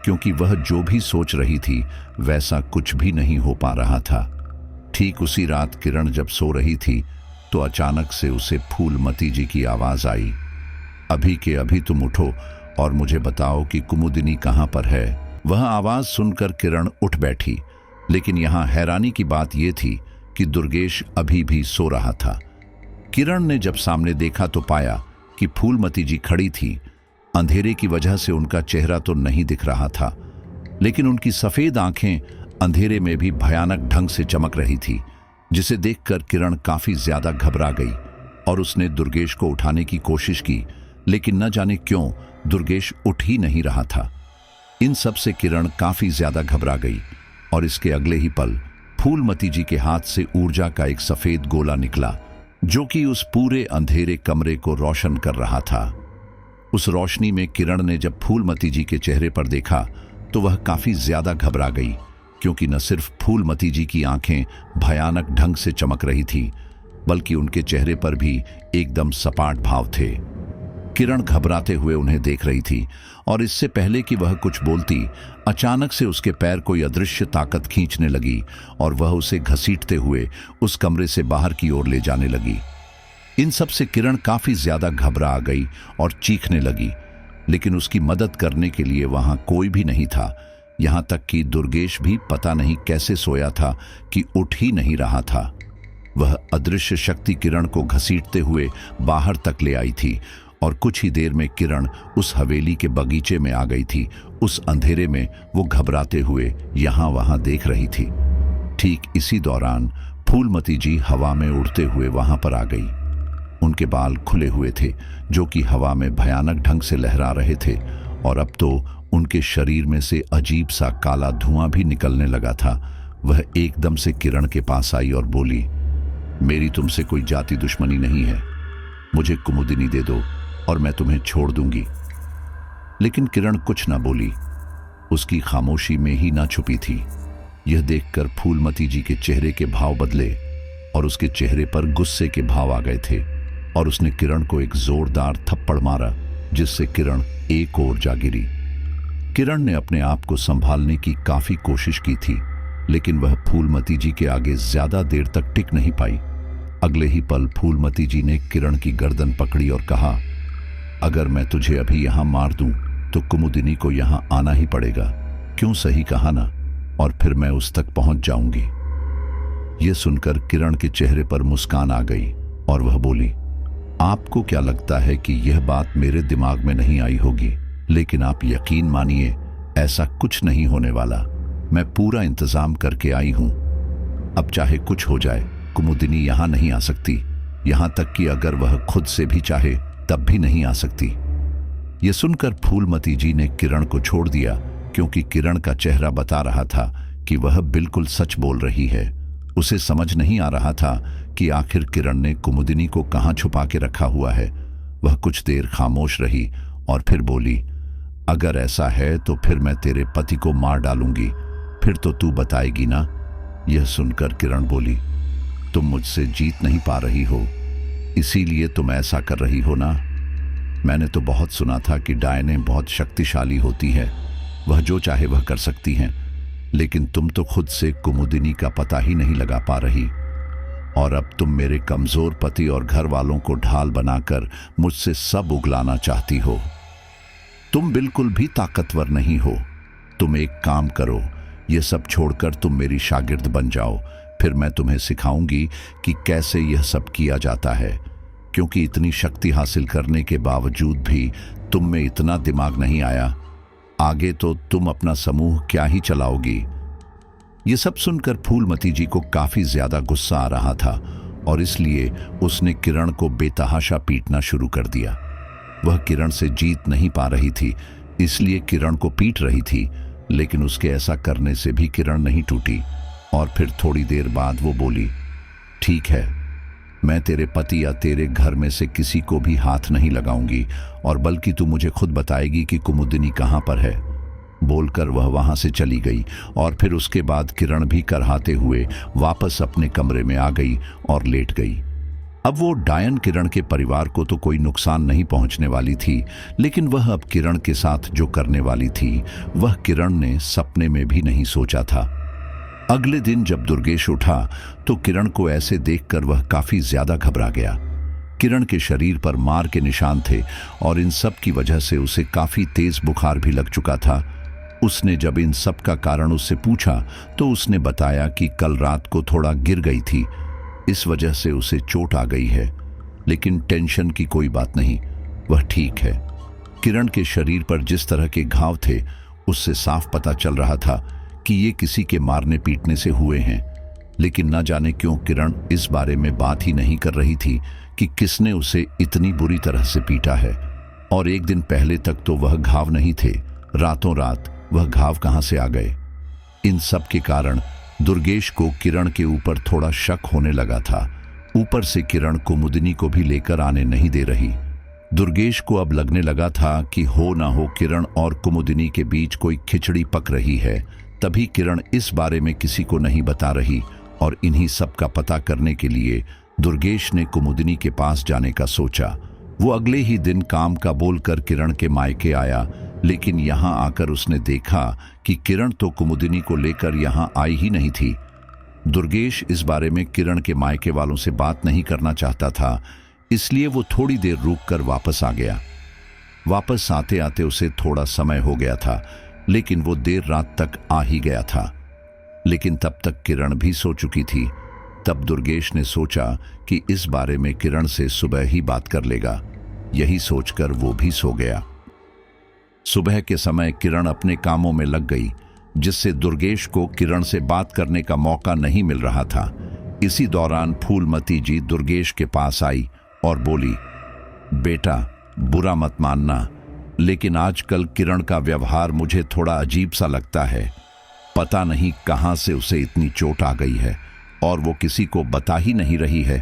क्योंकि वह जो भी सोच रही थी वैसा कुछ भी नहीं हो पा रहा था। ठीक उसी रात किरण जब सो रही थी तो अचानक से उसे फूलमती जी की आवाज आई, अभी के अभी तुम उठो और मुझे बताओ कि कुमुदिनी कहाँ पर है। वह आवाज सुनकर किरण उठ बैठी, लेकिन यहाँ हैरानी की बात यह थी कि दुर्गेश अभी भी सो रहा था। किरण ने जब सामने देखा तो पाया कि फूलमती जी खड़ी थी। अंधेरे की वजह से उनका चेहरा तो नहीं दिख रहा था, लेकिन उनकी सफेद आंखें अंधेरे में भी भयानक ढंग से चमक रही थी, जिसे देखकर किरण काफी ज्यादा घबरा गई और उसने दुर्गेश को उठाने की कोशिश की, लेकिन न जाने क्यों दुर्गेश उठ ही नहीं रहा था। इन सब से किरण काफी ज्यादा घबरा गई और इसके अगले ही पल फूलमती जी के हाथ से ऊर्जा का एक सफेद गोला निकला, जो कि उस पूरे अंधेरे कमरे को रोशन कर रहा था। उस रोशनी में किरण ने जब फूलमती जी के चेहरे पर देखा तो वह काफी ज्यादा घबरा गई, क्योंकि न सिर्फ फूलमती जी की आंखें भयानक ढंग से चमक रही थी, बल्कि उनके चेहरे पर भी एकदम सपाट भाव थे। किरण घबराते हुए उन्हें देख रही थी और इससे पहले कि वह कुछ बोलती, अचानक से उसके पैर कोई अदृश्य ताकत खींचने लगी और वह उसे घसीटते हुए उस कमरे से बाहर की ओर ले जाने लगी। इन सब से किरण काफी ज्यादा घबरा गई और चीखने लगी, लेकिन उसकी मदद करने के लिए वहां कोई भी नहीं था। यहां तक कि दुर्गेश भी पता नहीं कैसे सोया था कि उठ ही नहीं रहा था। वह अदृश्य शक्ति किरण को घसीटते हुए बाहर तक ले आई थी और कुछ ही देर में किरण उस हवेली के बगीचे में आ गई थी। उस अंधेरे में वो घबराते हुए यहां वहां देख रही थी। ठीक इसी दौरान फूलमती जी हवा में उड़ते हुए वहां पर आ गई। उनके बाल खुले हुए थे, जो कि हवा में भयानक ढंग से लहरा रहे थे, और अब तो उनके शरीर में से अजीब सा काला धुआं भी निकलने लगा था। वह एकदम से किरण के पास आई और बोली, मेरी तुमसे कोई जाति दुश्मनी नहीं है, मुझे कुमुदिनी दे दो और मैं तुम्हें छोड़ दूंगी। लेकिन किरण कुछ ना बोली, उसकी खामोशी में ही ना छुपी थी। यह देखकर फूलमती जी के चेहरे के भाव बदले और उसके चेहरे पर गुस्से के भाव आ गए थे, और उसने किरण को एक जोरदार थप्पड़ मारा, जिससे किरण एक ओर जा गिरी। किरण ने अपने आप को संभालने की काफी कोशिश की थी, लेकिन वह फूलमती जी के आगे ज्यादा देर तक टिक नहीं पाई। अगले ही पल फूलमती जी ने किरण की गर्दन पकड़ी और कहा, अगर मैं तुझे अभी यहां मार दूं तो कुमुदिनी को यहां आना ही पड़ेगा। क्यों, सही कहा ना? और फिर मैं उस तक पहुंच जाऊंगी। यह सुनकर किरण के चेहरे पर मुस्कान आ गई और वह बोली, आपको क्या लगता है कि यह बात मेरे दिमाग में नहीं आई होगी? लेकिन आप यकीन मानिए, ऐसा कुछ नहीं होने वाला। मैं पूरा इंतजाम करके आई हूं। अब चाहे कुछ हो जाए, कुमुदिनी यहां नहीं आ सकती। यहां तक कि अगर वह खुद से भी चाहे तब भी नहीं आ सकती। यह सुनकर फूलमती जी ने किरण को छोड़ दिया, क्योंकि किरण का चेहरा बता रहा था कि वह बिल्कुल सच बोल रही है। उसे समझ नहीं आ रहा था कि आखिर किरण ने कुमुदिनी को कहां छुपा के रखा हुआ है। वह कुछ देर खामोश रही और फिर बोली, अगर ऐसा है तो फिर मैं तेरे पति को मार डालूंगी, फिर तो तू बताएगी ना? यह सुनकर किरण बोली, तुम मुझसे जीत नहीं पा रही हो, इसीलिए तुम ऐसा कर रही हो ना? मैंने तो बहुत सुना था कि डायनें बहुत शक्तिशाली होती है, वह जो चाहे वह कर सकती हैं, लेकिन तुम तो खुद से कुमुदिनी का पता ही नहीं लगा पा रही, और अब तुम मेरे कमजोर पति और घर वालों को ढाल बनाकर मुझसे सब उगलाना चाहती हो। तुम बिल्कुल भी ताकतवर नहीं हो। तुम एक काम करो, यह सब छोड़कर तुम मेरी शागिर्द बन जाओ, फिर मैं तुम्हें सिखाऊंगी कि कैसे यह सब किया जाता है। क्योंकि इतनी शक्ति हासिल करने के बावजूद भी तुम में इतना दिमाग नहीं आया, आगे तो तुम अपना समूह क्या ही चलाओगी। ये सब सुनकर फूलमती जी को काफी ज्यादा गुस्सा आ रहा था, और इसलिए उसने किरण को बेतहाशा पीटना शुरू कर दिया। वह किरण से जीत नहीं पा रही थी, इसलिए किरण को पीट रही थी, लेकिन उसके ऐसा करने से भी किरण नहीं टूटी। और फिर थोड़ी देर बाद वो बोली, ठीक है, मैं तेरे पति या तेरे घर में से किसी को भी हाथ नहीं लगाऊंगी, और बल्कि तू मुझे खुद बताएगी कि कुमुदिनी कहां पर है। बोलकर वह वहां से चली गई और फिर उसके बाद किरण भी करहाते हुए वापस अपने कमरे में आ गई और लेट गई। अब वो डायन किरण के परिवार को तो कोई नुकसान नहीं पहुंचने वाली थी, लेकिन वह अब किरण के साथ जो करने वाली थी वह किरण ने सपने में भी नहीं सोचा था। अगले दिन जब दुर्गेश उठा तो किरण को ऐसे देखकर वह काफी ज्यादा घबरा गया। किरण के शरीर पर मार के निशान थे और इन सब की वजह से उसे काफी तेज बुखार भी लग चुका था। उसने जब इन सब का कारण उससे पूछा तो उसने बताया कि कल रात को थोड़ा गिर गई थी, इस वजह से उसे चोट आ गई है, लेकिन टेंशन की कोई बात नहीं, वह ठीक है। किरण के शरीर पर जिस तरह के घाव थे उससे साफ पता चल रहा था कि ये किसी के मारने पीटने से हुए हैं, लेकिन न जाने क्यों किरण इस बारे में बात ही नहीं कर रही थी कि किसने उसे इतनी बुरी तरह से पीटा है। और एक दिन पहले तक तो वह घाव नहीं थे, रातों रात वह घाव कहां से आ गए। इन सब के कारण दुर्गेश को किरण के ऊपर थोड़ा शक होने लगा था। ऊपर से किरण कुमुदिनी को भी लेकर आने नहीं दे रही। दुर्गेश को अब लगने लगा था कि हो ना हो किरण और कुमुदिनी के बीच कोई खिचड़ी पक रही है। तभी किरण इस बारे में किसी को नहीं बता रही और इन्हीं सब का पता करने के लिए दुर्गेश ने कुमुदिनी के पास जाने का सोचा। वो अगले ही दिन काम का बोलकर किरण के मायके आया, लेकिन यहाँ आकर उसने देखा कि किरण तो कुमुदिनी को लेकर यहाँ आई ही नहीं थी। दुर्गेश इस बारे में किरण के मायके वालों से बात नहीं करना चाहता था, इसलिए वो थोड़ी देर रुककर वापस आ गया। वापस आते आते उसे थोड़ा समय हो गया था, लेकिन वो देर रात तक आ ही गया था। लेकिन तब तक किरण भी सो चुकी थी। तब दुर्गेश ने सोचा कि इस बारे में किरण से सुबह ही बात कर लेगा। यही सोचकर वो भी सो गया। सुबह के समय किरण अपने कामों में लग गई, जिससे दुर्गेश को किरण से बात करने का मौका नहीं मिल रहा था। इसी दौरान फूलमती जी दुर्गेश के पास आई और बोली, बेटा बुरा मत मानना, लेकिन आजकल किरण का व्यवहार मुझे थोड़ा अजीब सा लगता है। पता नहीं कहां से उसे इतनी चोट आ गई है और वो किसी को बता ही नहीं रही है।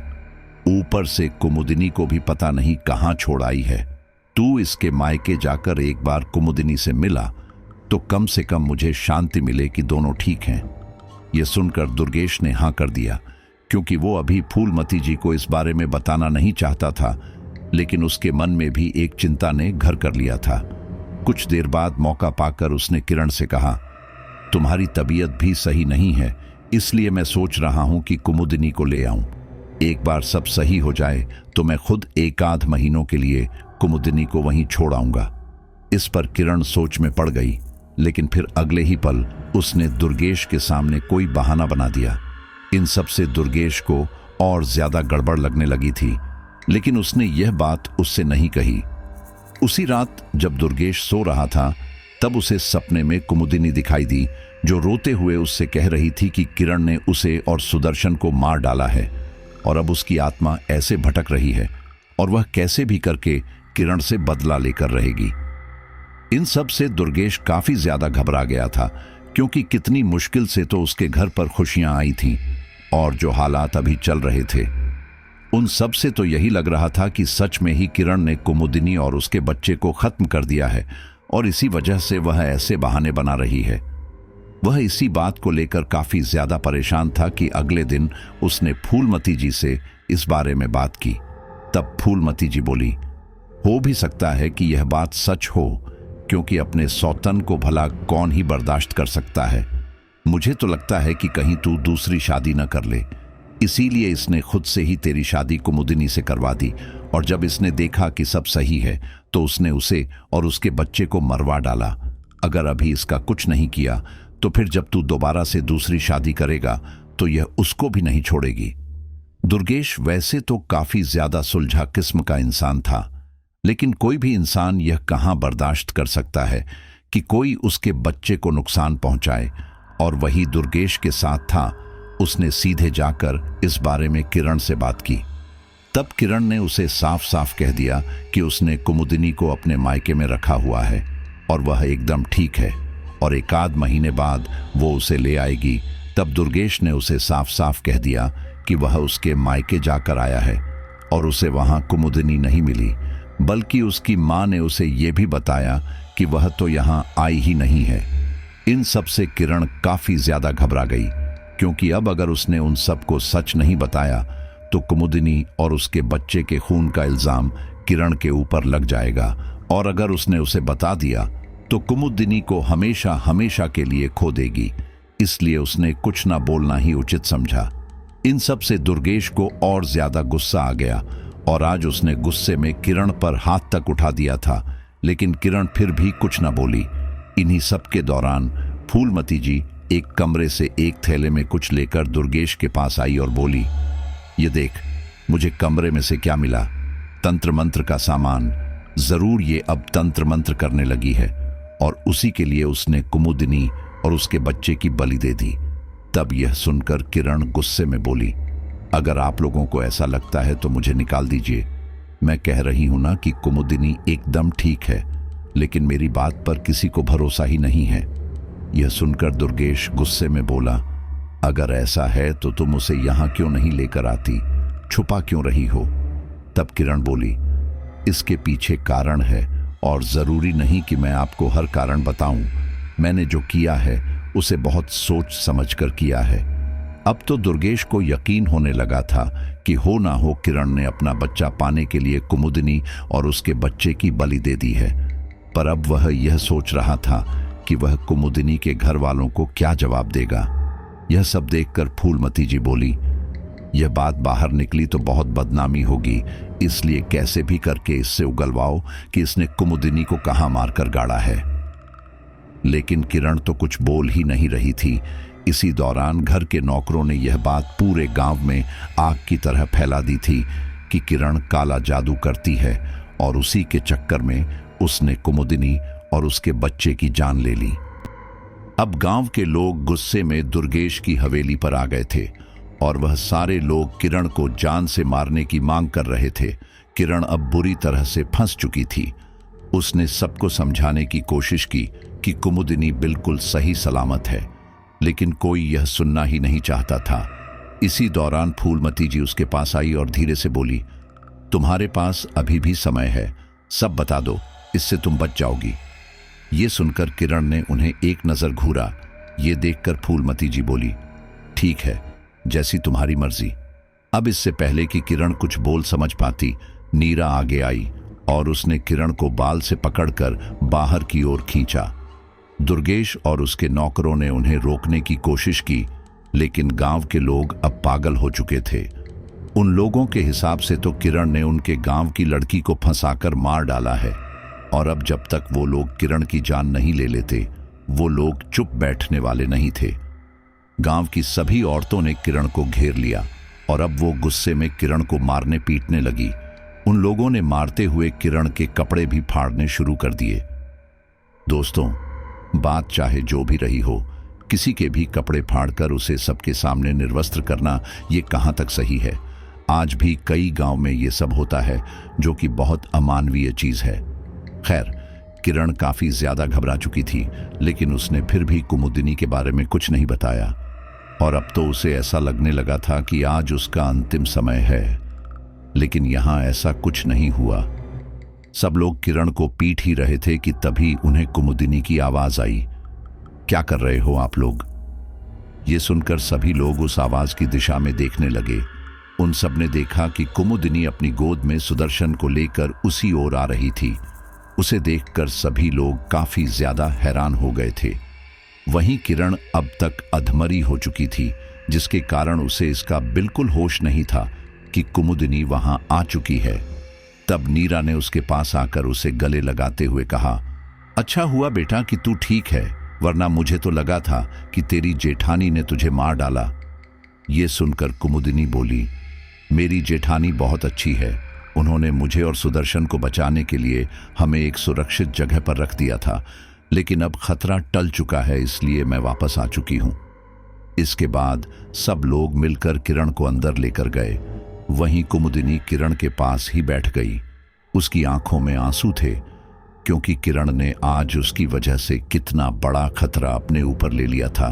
ऊपर से कुमुदिनी को भी पता नहीं कहां छोड़ आई है। तू इसके मायके जाकर एक बार कुमुदिनी से मिला तो कम से कम मुझे शांति मिले कि दोनों ठीक हैं। यह सुनकर दुर्गेश ने हाँ कर दिया, क्योंकि वो अभी फूलमती जी को इस बारे में बताना नहीं चाहता था, लेकिन उसके मन में भी एक चिंता ने घर कर लिया था। कुछ देर बाद मौका पाकर उसने किरण से कहा, तुम्हारी तबीयत भी सही नहीं है, इसलिए मैं सोच रहा हूं कि कुमुदिनी को ले आऊं। एक बार सब सही हो जाए तो मैं खुद एक आध महीनों के लिए कुमुदिनी को वहीं छोड़ आऊंगा। इस पर किरण सोच में पड़ गई, लेकिन फिर अगले ही पल उसने दुर्गेश के सामने कोई बहाना बना दिया। इन सब से दुर्गेश को और ज्यादा गड़बड़ लगने लगी थी, लेकिन उसने यह बात उससे नहीं कही। उसी रात जब दुर्गेश सो रहा था, तब उसे सपने में कुमुदिनी दिखाई दी, जो रोते हुए उससे कह रही थी कि किरण ने उसे और सुदर्शन को मार डाला है और अब उसकी आत्मा ऐसे भटक रही है और वह कैसे भी करके किरण से बदला लेकर रहेगी। इन सब से दुर्गेश काफी ज्यादा घबरा गया था, क्योंकि कितनी मुश्किल से तो उसके घर पर खुशियां आई थीं और जो हालात अभी चल रहे थे उन सब से तो यही लग रहा था कि सच में ही किरण ने कुमुदिनी और उसके बच्चे को खत्म कर दिया है और इसी वजह से वह ऐसे बहाने बना रही है। वह इसी बात को लेकर काफी ज्यादा परेशान था कि अगले दिन उसने फूलमती जी से इस बारे में बात की। तब फूलमती जी बोली, हो भी सकता है कि यह बात सच हो, क्योंकि अपने सौतन को भला कौन ही बर्दाश्त कर सकता है। मुझे तो लगता है कि कहीं तू दूसरी शादी न कर ले, इसीलिए इसने खुद से ही तेरी शादी कुमुदिनी से करवा दी और जब इसने देखा कि सब सही है तो उसने उसे और उसके बच्चे को मरवा डाला। अगर अभी इसका कुछ नहीं किया तो फिर जब तू दोबारा से दूसरी शादी करेगा तो यह उसको भी नहीं छोड़ेगी। दुर्गेश वैसे तो काफी ज्यादा सुलझा किस्म का इंसान था, लेकिन कोई भी इंसान यह कहां बर्दाश्त कर सकता है कि कोई उसके बच्चे को नुकसान पहुंचाए, और वही दुर्गेश के साथ था। उसने सीधे जाकर इस बारे में किरण से बात की। तब किरण ने उसे साफ साफ कह दिया कि उसने कुमुदिनी को अपने मायके में रखा हुआ है और वह एकदम ठीक है और एक आध महीने बाद वो उसे ले आएगी। तब दुर्गेश ने उसे साफ साफ कह दिया कि वह उसके मायके जाकर आया है और उसे वहां कुमुदिनी नहीं मिली। बल्कि उसकी माँ ने उसे ये भी बताया कि वह तो यहाँ आई ही नहीं है। इन सब से किरण काफी ज्यादा घबरा गई, क्योंकि अब अगर उसने उन सबको सच नहीं बताया तो कुमुदिनी और उसके बच्चे के खून का इल्जाम किरण के ऊपर लग जाएगा, और अगर उसने उसे बता दिया तो कुमुदिनी को हमेशा हमेशा के लिए खो देगी। इसलिए उसने कुछ ना बोलना ही उचित समझा। इन सब से दुर्गेश को और ज्यादा गुस्सा आ गया और आज उसने गुस्से में किरण पर हाथ तक उठा दिया था, लेकिन किरण फिर भी कुछ न बोली। इन्हीं सब के दौरान फूलमती जी एक कमरे से एक थैले में कुछ लेकर दुर्गेश के पास आई और बोली, ये देख, मुझे कमरे में से क्या मिला? तंत्र मंत्र का सामान। जरूर ये अब तंत्र मंत्र करने लगी है, और उसी के लिए उसने कुमुदिनी और उसके बच्चे की बलि दे दी। तब यह सुनकर किरण गुस्से में बोली, अगर आप लोगों को ऐसा लगता है तो मुझे निकाल दीजिए। मैं कह रही हूं ना कि कुमुदिनी एकदम ठीक है, लेकिन मेरी बात पर किसी को भरोसा ही नहीं है। यह सुनकर दुर्गेश गुस्से में बोला, अगर ऐसा है तो तुम उसे यहां क्यों नहीं लेकर आती? छुपा क्यों रही हो? तब किरण बोली, इसके पीछे कारण है और जरूरी नहीं कि मैं आपको हर कारण बताऊं। मैंने जो किया है उसे बहुत सोच समझकर किया है। अब तो दुर्गेश को यकीन होने लगा था कि हो ना हो किरण ने अपना बच्चा पाने के लिए कुमुदिनी और उसके बच्चे की बलि दे दी है। पर अब वह यह सोच रहा था कि वह कुमुदिनी के घर वालों को क्या जवाब देगा। यह सब देखकर फूलमती जी बोली, यह बात बाहर निकली तो बहुत बदनामी होगी, इसलिए कैसे भी करके इससे उगलवाओ कि इसने कुमुदिनी को कहां मारकर गाड़ा है। लेकिन किरण तो कुछ बोल ही नहीं रही थी। इसी दौरान घर के नौकरों ने यह बात पूरे गांव में आग की तरह फैला दी थी कि किरण काला जादू करती है, और उसी के चक्कर में उसने कुमुदिनी और उसके बच्चे की जान ले ली। अब गांव के लोग गुस्से में दुर्गेश की हवेली पर आ गए थे, और वह सारे लोग किरण को जान से मारने की मांग कर रहे थे। किरण अब बुरी तरह से फंस चुकी थी। उसने सबको समझाने की कोशिश की कि कुमुदिनी बिल्कुल सही सलामत है, लेकिन कोई यह सुनना ही नहीं चाहता था। इसी दौरान फूलमती जी उसके पास आई और धीरे से बोली, तुम्हारे पास अभी भी समय है, सब बता दो, इससे तुम बच जाओगी। ये सुनकर किरण ने उन्हें एक नजर घूरा। ये देखकर फूलमती जी बोली, ठीक है, जैसी तुम्हारी मर्जी। अब इससे पहले कि किरण कुछ बोल समझ पाती, नीरा आगे आई और उसने किरण को बाल से पकड़कर बाहर की ओर खींचा। दुर्गेश और उसके नौकरों ने उन्हें रोकने की कोशिश की, लेकिन गांव के लोग अब पागल हो चुके थे। उन लोगों के हिसाब से तो किरण ने उनके गांव की लड़की को फंसाकर मार डाला है, और अब जब तक वो लोग किरण की जान नहीं ले लेते, वो लोग चुप बैठने वाले नहीं थे। गांव की सभी औरतों ने किरण को घेर लिया, और अब वो गुस्से में किरण को मारने पीटने लगी। उन लोगों ने मारते हुए किरण के कपड़े भी फाड़ने शुरू कर दिए। दोस्तों, बात चाहे जो भी रही हो, किसी के भी कपड़े फाड़कर उसे सबके सामने निर्वस्त्र करना ये कहां तक सही है? आज भी कई गांव में ये सब होता है, जो कि बहुत अमानवीय चीज है। खैर, किरण काफी ज्यादा घबरा चुकी थी, लेकिन उसने फिर भी कुमुदिनी के बारे में कुछ नहीं बताया, और अब तो उसे ऐसा लगने लगा था कि आज उसका अंतिम समय है। लेकिन यहां ऐसा कुछ नहीं हुआ। सब लोग किरण को पीट ही रहे थे कि तभी उन्हें कुमुदिनी की आवाज आई, क्या कर रहे हो आप लोग? ये सुनकर सभी लोग उस आवाज की दिशा में देखने लगे। उन सब ने देखा कि कुमुदिनी अपनी गोद में सुदर्शन को लेकर उसी ओर आ रही थी। उसे देखकर सभी लोग काफी ज्यादा हैरान हो गए थे। वहीं किरण अब तक अधमरी हो चुकी थी, जिसके कारण उसे इसका बिल्कुल होश नहीं था कि कुमुदिनी वहां आ चुकी है। तब नीरा ने उसके पास आकर उसे गले लगाते हुए कहा, अच्छा हुआ बेटा कि तू ठीक है, वरना मुझे तो लगा था कि तेरी जेठानी ने तुझे मार डाला। ये सुनकर कुमुदिनी बोली, मेरी जेठानी बहुत अच्छी है, उन्होंने मुझे और सुदर्शन को बचाने के लिए हमें एक सुरक्षित जगह पर रख दिया था, लेकिन अब खतरा टल चुका है, इसलिए मैं वापस आ चुकी हूं। इसके बाद सब लोग मिलकर किरण को अंदर लेकर गए। वहीं कुमुदिनी किरण के पास ही बैठ गई। उसकी आंखों में आंसू थे, क्योंकि किरण ने आज उसकी वजह से कितना बड़ा खतरा अपने ऊपर ले लिया था।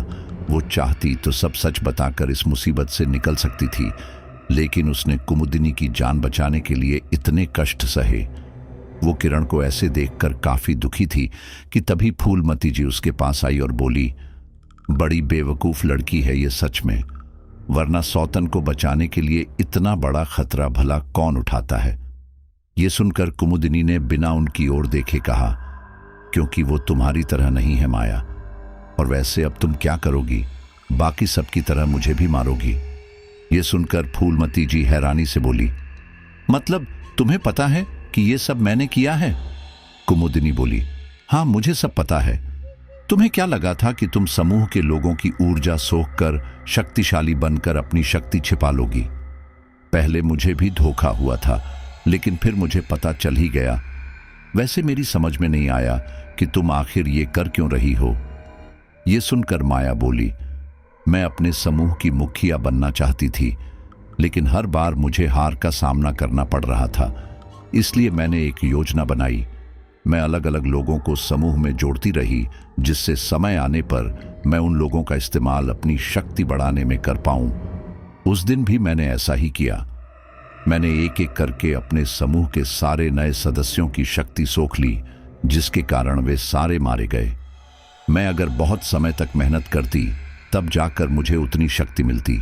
वो चाहती तो सब सच बताकर इस मुसीबत से निकल सकती थी, लेकिन उसने कुमुदिनी की जान बचाने के लिए इतने कष्ट सहे। वो किरण को ऐसे देखकर काफी दुखी थी कि तभी फूलमती जी उसके पास आई और बोली, बड़ी बेवकूफ लड़की है ये सच में, वरना सौतन को बचाने के लिए इतना बड़ा खतरा भला कौन उठाता है। ये सुनकर कुमुदिनी ने बिना उनकी ओर देखे कहा, क्योंकि वो तुम्हारी तरह नहीं है माया, और वैसे अब तुम क्या करोगी, बाकी सबकी तरह मुझे भी मारोगी। ये सुनकर फूलमती जी हैरानी से बोली, मतलब तुम्हें पता है कि ये सब मैंने किया है? कुमुदिनी बोली, हाँ मुझे सब पता है। तुम्हें क्या लगा था कि तुम समूह के लोगों की ऊर्जा सोखकर शक्तिशाली बनकर अपनी शक्ति छिपा लोगी? पहले मुझे भी धोखा हुआ था, लेकिन फिर मुझे पता चल ही गया। वैसे मेरी समझ में नहीं आया कि तुम आखिर ये कर क्यों रही हो। ये सुनकर माया बोली, मैं अपने समूह की मुखिया बनना चाहती थी, लेकिन हर बार मुझे हार का सामना करना पड़ रहा था। इसलिए मैंने एक योजना बनाई। मैं अलग अलग लोगों को समूह में जोड़ती रही, जिससे समय आने पर मैं उन लोगों का इस्तेमाल अपनी शक्ति बढ़ाने में कर पाऊं। उस दिन भी मैंने ऐसा ही किया। मैंने एक एक करके अपने समूह के सारे नए सदस्यों की शक्ति सोख ली, जिसके कारण वे सारे मारे गए। मैं अगर बहुत समय तक मेहनत करती तब जाकर मुझे उतनी शक्ति मिलती,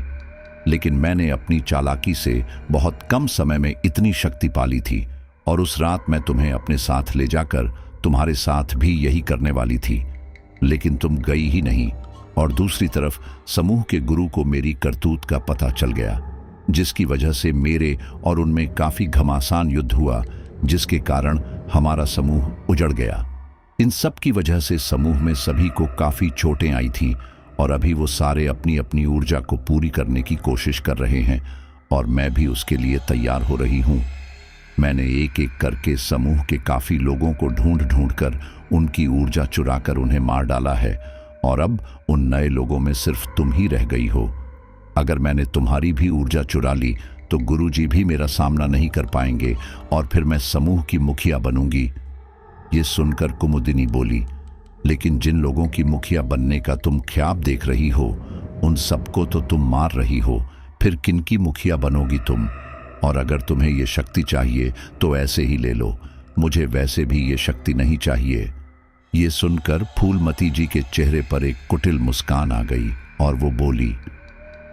लेकिन मैंने अपनी चालाकी से बहुत कम समय में इतनी शक्ति पाली थी, और उस रात मैं तुम्हें अपने साथ ले जाकर तुम्हारे साथ भी यही करने वाली थी, लेकिन तुम गई ही नहीं। और दूसरी तरफ समूह के गुरु को मेरी करतूत का पता चल गया, जिसकी वजह से मेरे और उनमें काफी घमासान युद्ध हुआ, जिसके कारण हमारा समूह उजड़ गया। इन सब की वजह से समूह में सभी को काफी चोटें आई थीं, और अभी वो सारे अपनी अपनी ऊर्जा को पूरी करने की कोशिश कर रहे हैं, और मैं भी उसके लिए तैयार हो रही हूं। मैंने एक एक करके समूह के काफी लोगों को ढूंढ ढूंढ कर उनकी ऊर्जा चुराकर उन्हें मार डाला है, और अब उन नए लोगों में सिर्फ तुम ही रह गई हो। अगर मैंने तुम्हारी भी ऊर्जा चुरा ली तो गुरुजी भी मेरा सामना नहीं कर पाएंगे, और फिर मैं समूह की मुखिया बनूंगी। ये सुनकर कुमुदिनी बोली, लेकिन जिन लोगों की मुखिया बनने का तुम ख्याब देख रही हो, उन सबको तो तुम मार रही हो, फिर किनकी मुखिया बनोगी तुम? और अगर तुम्हें ये शक्ति चाहिए तो ऐसे ही ले लो, मुझे वैसे भी ये शक्ति नहीं चाहिए। ये सुनकर फूलमती जी के चेहरे पर एक कुटिल मुस्कान आ गई, और वो बोली,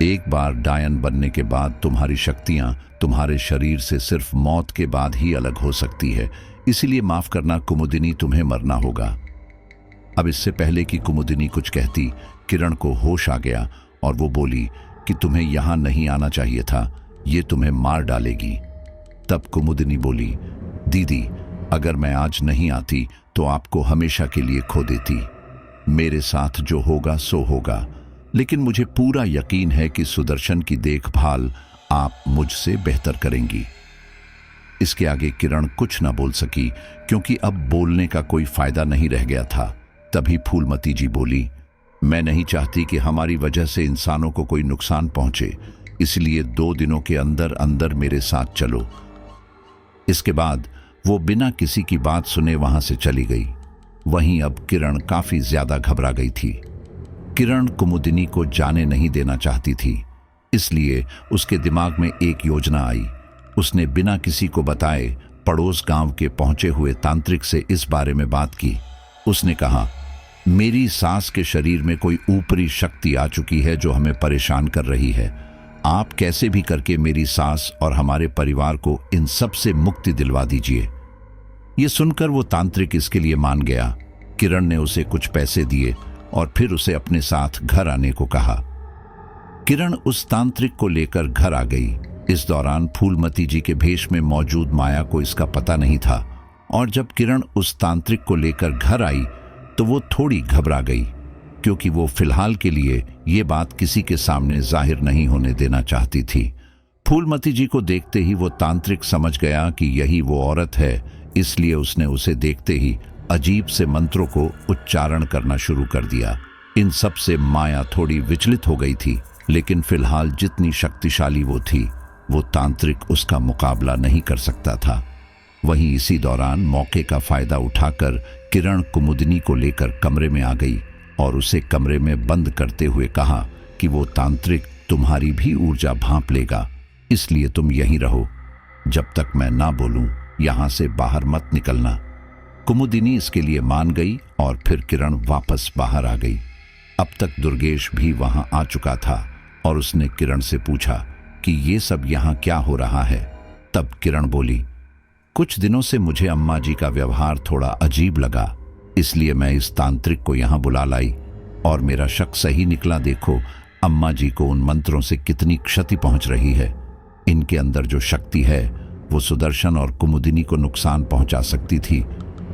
एक बार डायन बनने के बाद तुम्हारी शक्तियां तुम्हारे शरीर से सिर्फ मौत के बाद ही अलग हो सकती है, इसीलिए माफ करना कुमुदिनी, तुम्हें मरना होगा। अब इससे पहले कि कुमुदिनी कुछ कहती, किरण को होश आ गया, और वो बोली कि तुम्हें यहां नहीं आना चाहिए था, ये तुम्हें मार डालेगी। तब कुमुदिनी बोली, दीदी अगर मैं आज नहीं आती तो आपको हमेशा के लिए खो देती। मेरे साथ जो होगा सो होगा, लेकिन मुझे पूरा यकीन है कि सुदर्शन की देखभाल आप मुझसे बेहतर करेंगी। इसके आगे किरण कुछ न बोल सकी, क्योंकि अब बोलने का कोई फायदा नहीं रह गया था। तभी फूलमती जी बोली, मैं नहीं चाहती कि हमारी वजह से इंसानों को कोई नुकसान पहुंचे, इसलिए 2 दिनों के अंदर अंदर मेरे साथ चलो। इसके बाद वो बिना किसी की बात सुने वहां से चली गई। वहीं अब किरण काफी ज्यादा घबरा गई थी। किरण कुमुदिनी को जाने नहीं देना चाहती थी, इसलिए उसके दिमाग में एक योजना आई। उसने बिना किसी को बताए पड़ोस गांव के पहुंचे हुए तांत्रिक से इस बारे में बात की। उसने कहा, मेरी सास के शरीर में कोई ऊपरी शक्ति आ चुकी है जो हमें परेशान कर रही है। आप कैसे भी करके मेरी सास और हमारे परिवार को इन सब से मुक्ति दिलवा दीजिए। ये सुनकर वो तांत्रिक इसके लिए मान गया। किरण ने उसे कुछ पैसे दिए और फिर उसे अपने साथ घर आने को कहा। किरण उस तांत्रिक को लेकर घर आ गई। इस दौरान फूलमती जी के भेष में मौजूद माया को इसका पता नहीं था, और जब किरण उस तांत्रिक को लेकर घर आई तो वो थोड़ी घबरा गई, क्योंकि वो फिलहाल के लिए ये बात किसी के सामने जाहिर नहीं होने देना चाहती थी। फूलमती जी को देखते ही वो तांत्रिक समझ गया कि यही वो औरत है, इसलिए उसने उसे देखते ही अजीब से मंत्रों को उच्चारण करना शुरू कर दिया। इन सब से माया थोड़ी विचलित हो गई थी, लेकिन फिलहाल जितनी शक्तिशाली वो थी, वो तांत्रिक उसका मुकाबला नहीं कर सकता था। वहीं इसी दौरान मौके का फायदा उठाकर किरण कुमुदिनी को लेकर कमरे में आ गई और उसे कमरे में बंद करते हुए कहा कि वो तांत्रिक तुम्हारी भी ऊर्जा भांप लेगा, इसलिए तुम यहीं रहो। जब तक मैं ना बोलूं यहाँ से बाहर मत निकलना। कुमुदिनी इसके लिए मान गई और फिर किरण वापस बाहर आ गई। अब तक दुर्गेश भी वहां आ चुका था और उसने किरण से पूछा कि ये सब यहाँ क्या हो रहा है। तब किरण बोली, कुछ दिनों से मुझे अम्मा जी का व्यवहार थोड़ा अजीब लगा, इसलिए मैं इस तांत्रिक को यहाँ बुला लाई और मेरा शक सही निकला। देखो अम्मा जी को उन मंत्रों से कितनी क्षति पहुंच रही है। इनके अंदर जो शक्ति है वो सुदर्शन और कुमुदिनी को नुकसान पहुंचा सकती थी,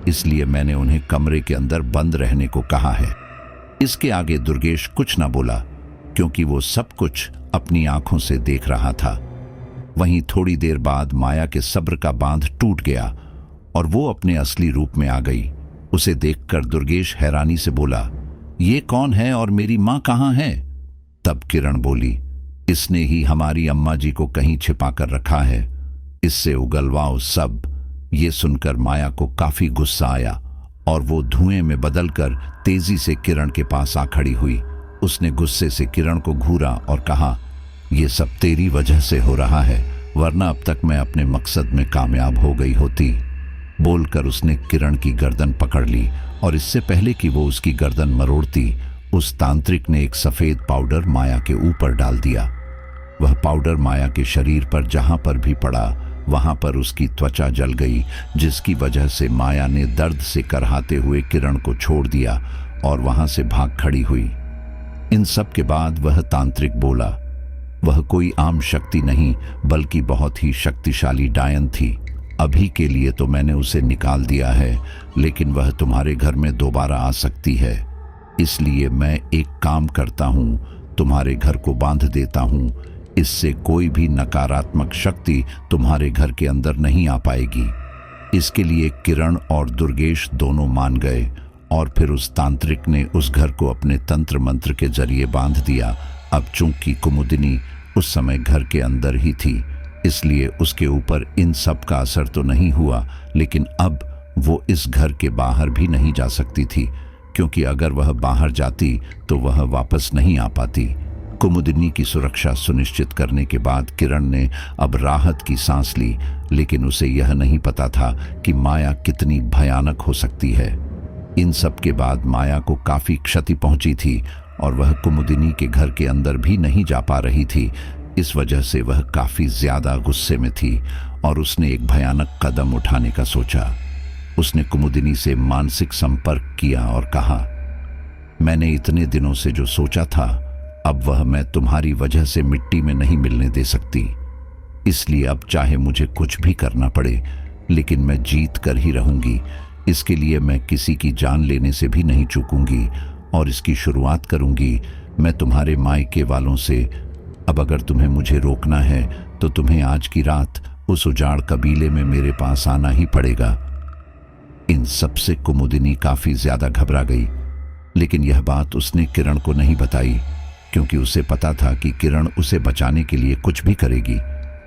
इसलिए मैंने उन्हें कमरे के अंदर बंद रहने को कहा है। इसके आगे दुर्गेश कुछ न बोला क्योंकि वो सब कुछ अपनी आंखों से देख रहा था। वहीं थोड़ी देर बाद माया के सब्र का बांध टूट गया और वो अपने असली रूप में आ गई। उसे देखकर दुर्गेश हैरानी से बोला, ये कौन है और मेरी मां कहां है? तब किरण बोली, इसने ही हमारी अम्मा जी को कहीं छिपा कर रखा है, इससे उगलवाओ सब। ये सुनकर माया को काफी गुस्सा आया और वो धुएं में बदलकर तेजी से किरण के पास आ खड़ी हुई। उसने गुस्से से किरण को घूरा और कहा, ये सब तेरी वजह से हो रहा है, वरना अब तक मैं अपने मकसद में कामयाब हो गई होती। बोलकर उसने किरण की गर्दन पकड़ ली और इससे पहले कि वो उसकी गर्दन मरोड़ती, उस तांत्रिक ने एक सफेद पाउडर माया के ऊपर डाल दिया। वह पाउडर माया के शरीर पर जहां पर भी पड़ा वहां पर उसकी त्वचा जल गई, जिसकी वजह से माया ने दर्द से करहाते हुए किरण को छोड़ दिया और वहां से भाग खड़ी हुई। इन सब के बाद वह तांत्रिक बोला, वह कोई आम शक्ति नहीं बल्कि बहुत ही शक्तिशाली डायन थी। अभी के लिए तो मैंने उसे निकाल दिया है, लेकिन वह तुम्हारे घर में दोबारा आ सकती है। इसलिए मैं एक काम करता हूं, तुम्हारे घर को बांध देता हूं। इससे कोई भी नकारात्मक शक्ति तुम्हारे घर के अंदर नहीं आ पाएगी। इसके लिए किरण और दुर्गेश दोनों मान गए और फिर उस तांत्रिक ने उस घर को अपने तंत्र मंत्र के जरिए बांध दिया। अब चूंकि कुमुदिनी उस समय घर के अंदर ही थी, इसलिए उसके ऊपर इन सब का असर तो नहीं हुआ, लेकिन अब वो इस घर के बाहर भी नहीं जा सकती थी, क्योंकि अगर वह बाहर जाती तो वह वापस नहीं आ पाती। कुमुदिनी की सुरक्षा सुनिश्चित करने के बाद किरण ने अब राहत की सांस ली, लेकिन उसे यह नहीं पता था कि माया कितनी भयानक हो सकती है। इन सब के बाद माया को काफी क्षति पहुंची थी और वह कुमुदिनी के घर के अंदर भी नहीं जा पा रही थी। इस वजह से वह काफी ज्यादा गुस्से में थी और उसने एक भयानक कदम उठाने का सोचा। उसने कुमुदिनी से मानसिक संपर्क किया और कहा, मैंने इतने दिनों से जो सोचा था, अब वह मैं तुम्हारी वजह से मिट्टी में नहीं मिलने दे सकती। इसलिए अब चाहे मुझे कुछ भी करना पड़े, लेकिन मैं जीत कर ही रहूंगी। इसके लिए मैं किसी की जान लेने से भी नहीं चूकूंगी और इसकी शुरुआत करूंगी मैं तुम्हारे मायके वालों से। अब अगर तुम्हें मुझे रोकना है तो तुम्हें आज की रात उस उजाड़ कबीले में मेरे पास आना ही पड़ेगा। इन सब से कुमुदिनी काफी ज्यादा घबरा गई, लेकिन यह बात उसने किरण को नहीं बताई, क्योंकि उसे पता था कि किरण उसे बचाने के लिए कुछ भी करेगी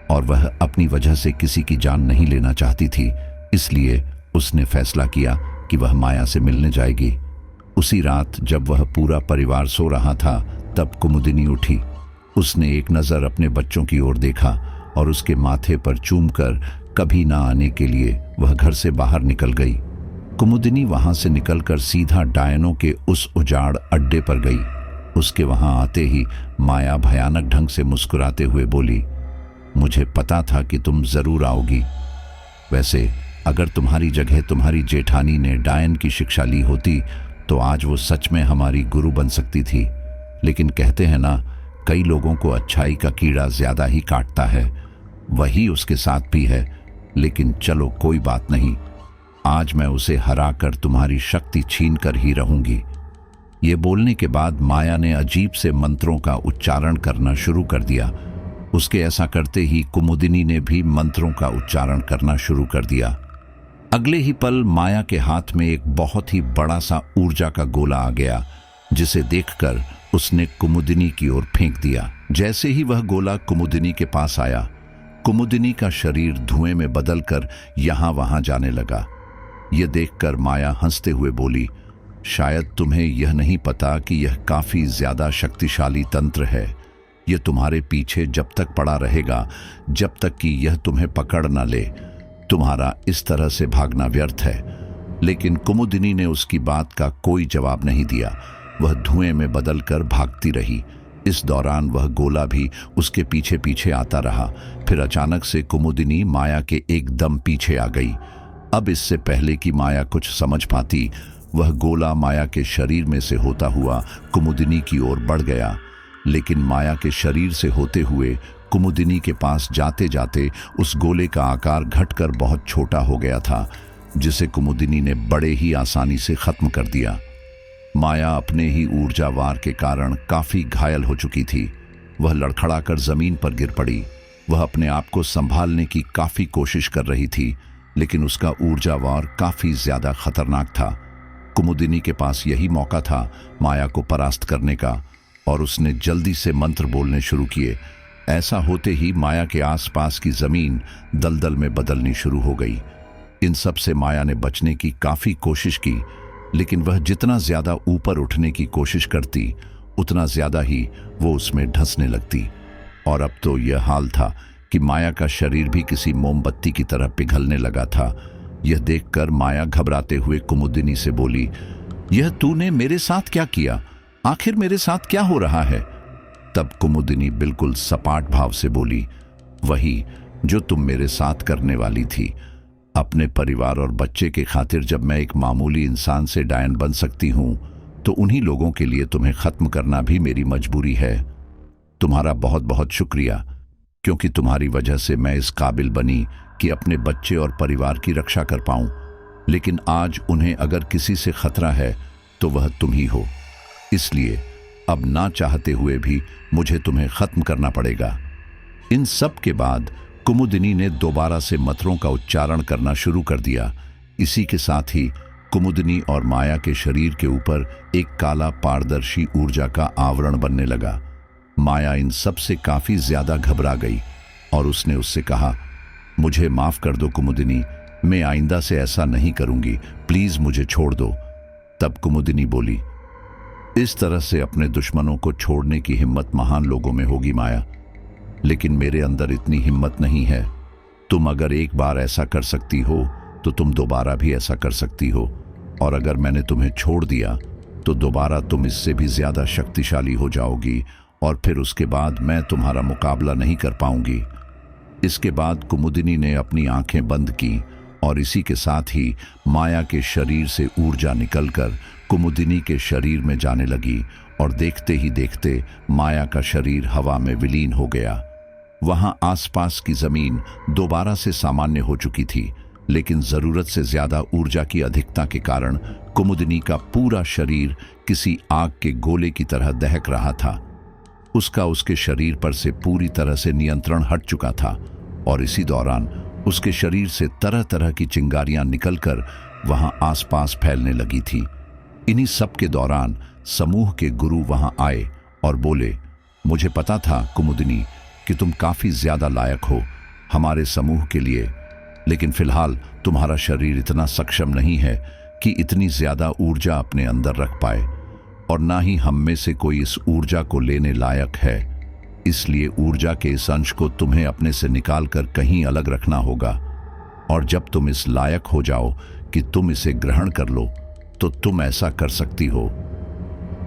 और वह अपनी वजह से किसी की जान नहीं लेना चाहती थी। इसलिए उसने फैसला किया कि वह माया से मिलने जाएगी। उसी रात जब वह पूरा परिवार सो रहा था, तब कुमुदिनी उठी। उसने एक नजर अपने बच्चों की ओर देखा और उसके माथे पर चूमकर कभी ना आने के लिए वह घर से बाहर निकल गई। कुमुदिनी वहां से निकलकर सीधा डायनों के उस उजाड़ अड्डे पर गई। उसके वहां आते ही माया भयानक ढंग से मुस्कुराते हुए बोली, मुझे पता था कि तुम जरूर आओगी। वैसे अगर तुम्हारी जगह तुम्हारी जेठानी ने डायन की शिक्षा ली होती तो आज वो सच में हमारी गुरु बन सकती थी। लेकिन कहते हैं ना, कई लोगों को अच्छाई का कीड़ा ज्यादा ही काटता है, वही उसके साथ भी है। लेकिन चलो कोई बात नहीं, आज मैं उसे हराकर तुम्हारी शक्ति छीन कर ही रहूंगी। ये बोलने के बाद माया ने अजीब से मंत्रों का उच्चारण करना शुरू कर दिया। उसके ऐसा करते ही कुमुदिनी ने भी मंत्रों का उच्चारण करना शुरू कर दिया। अगले ही पल माया के हाथ में एक बहुत ही बड़ा सा ऊर्जा का गोला आ गया, जिसे देखकर उसने कुमुदिनी की ओर फेंक दिया। जैसे ही वह गोला कुमुदिनी के पास आया, कुमुदिनी का शरीर धुएं में बदलकर यहां वहां जाने लगा। यह देखकर माया हंसते हुए बोली, शायद तुम्हें यह नहीं पता कि यह काफी ज्यादा शक्तिशाली तंत्र है। यह तुम्हारे पीछे जब तक पड़ा रहेगा जब तक कि यह तुम्हें पकड़ न ले। तुम्हारा इस तरह से भागना व्यर्थ है। लेकिन कुमुदिनी ने उसकी बात का कोई जवाब नहीं दिया। वह धुएं में बदलकर भागती रही। इस दौरान वह गोला भी उसके पीछे पीछे आता रहा। फिर अचानक से कुमुदिनी माया के एकदम पीछे आ गई। अब इससे पहले कि माया कुछ समझ पाती, वह गोला माया के शरीर में से होता हुआ कुमुदिनी की ओर बढ़ गया। लेकिन माया के शरीर से होते हुए कुमुदिनी के पास जाते जाते उस गोले का आकार घटकर बहुत छोटा हो गया था, जिसे कुमुदिनी ने बड़े ही आसानी से खत्म कर दिया। माया अपने ही ऊर्जावार के कारण काफी घायल हो चुकी थी। वह लड़खड़ाकर जमीन पर गिर पड़ी। वह अपने आप को संभालने की काफी कोशिश कर रही थी, लेकिन उसका ऊर्जावार काफी ज्यादा खतरनाक था। कुमुदिनी के पास यही मौका था माया को परास्त करने का, और उसने जल्दी से मंत्र बोलने शुरू किए। ऐसा होते ही माया के आसपास की जमीन दलदल में बदलनी शुरू हो गई। इन सब से माया ने बचने की काफी कोशिश की, लेकिन वह जितना ज्यादा ऊपर उठने की कोशिश करती, उतना ज्यादा ही वो उसमें धंसने लगती। और अब तो यह हाल था कि माया का शरीर भी किसी मोमबत्ती की तरह पिघलने लगा था। यह देखकर माया घबराते हुए कुमुदिनी से बोली, यह तूने मेरे साथ क्या किया? आखिर मेरे साथ क्या हो रहा है? तब कुमुदिनी बिल्कुल सपाट भाव से बोली, वही जो तुम मेरे साथ करने वाली थी। अपने परिवार और बच्चे के खातिर जब मैं एक मामूली इंसान से डायन बन सकती हूं, तो उन्हीं लोगों के लिए तुम्हें खत्म करना भी मेरी मजबूरी है। तुम्हारा बहुत बहुत शुक्रिया, क्योंकि तुम्हारी वजह से मैं इस काबिल बनी कि अपने बच्चे और परिवार की रक्षा कर पाऊं। लेकिन आज उन्हें अगर किसी से खतरा है तो वह तुम ही हो। इसलिए अब ना चाहते हुए भी मुझे तुम्हें खत्म करना पड़ेगा। इन सब के बाद कुमुदिनी ने दोबारा से मंत्रों का उच्चारण करना शुरू कर दिया। इसी के साथ ही कुमुदिनी और माया के शरीर के ऊपर एक काला पारदर्शी ऊर्जा का आवरण बनने लगा। माया इन सब से काफी ज्यादा घबरा गई और उसने उससे कहा, मुझे माफ कर दो कुमुदिनी, मैं आइंदा से ऐसा नहीं करूंगी, प्लीज मुझे छोड़ दो। तब कुमुदिनी बोली, इस तरह से अपने दुश्मनों को छोड़ने की हिम्मत महान लोगों में होगी माया, लेकिन मेरे अंदर इतनी हिम्मत नहीं है। तुम अगर एक बार ऐसा कर सकती हो तो तुम दोबारा भी ऐसा कर सकती हो, और अगर मैंने तुम्हें छोड़ दिया तो दोबारा तुम इससे भी ज्यादा शक्तिशाली हो जाओगी, और फिर उसके बाद मैं तुम्हारा मुकाबला नहीं कर पाऊंगी। इसके बाद कुमुदिनी ने अपनी आंखें बंद की और इसी के साथ ही माया के शरीर से ऊर्जा निकलकर कुमुदिनी के शरीर में जाने लगी, और देखते ही देखते माया का शरीर हवा में विलीन हो गया। वहां आसपास की जमीन दोबारा से सामान्य हो चुकी थी, लेकिन जरूरत से ज्यादा ऊर्जा की अधिकता के कारण कुमुदिनी का पूरा शरीर किसी आग के गोले की तरह दहक रहा था। उसका उसके शरीर पर से पूरी तरह से नियंत्रण हट चुका था, और इसी दौरान उसके शरीर से तरह तरह की चिंगारियां निकलकर वहां आसपास फैलने लगी थी। इन्हीं सब के दौरान समूह के गुरु वहां आए और बोले, मुझे पता था कुमुदिनी कि तुम काफी ज्यादा लायक हो हमारे समूह के लिए, लेकिन फिलहाल तुम्हारा शरीर इतना सक्षम नहीं है कि इतनी ज्यादा ऊर्जा अपने अंदर रख पाए, और ना ही हम में से कोई इस ऊर्जा को लेने लायक है। इसलिए ऊर्जा के इस अंश को तुम्हें अपने से निकालकर कहीं अलग रखना होगा, और जब तुम इस लायक हो जाओ कि तुम इसे ग्रहण कर लो तो तुम ऐसा कर सकती हो।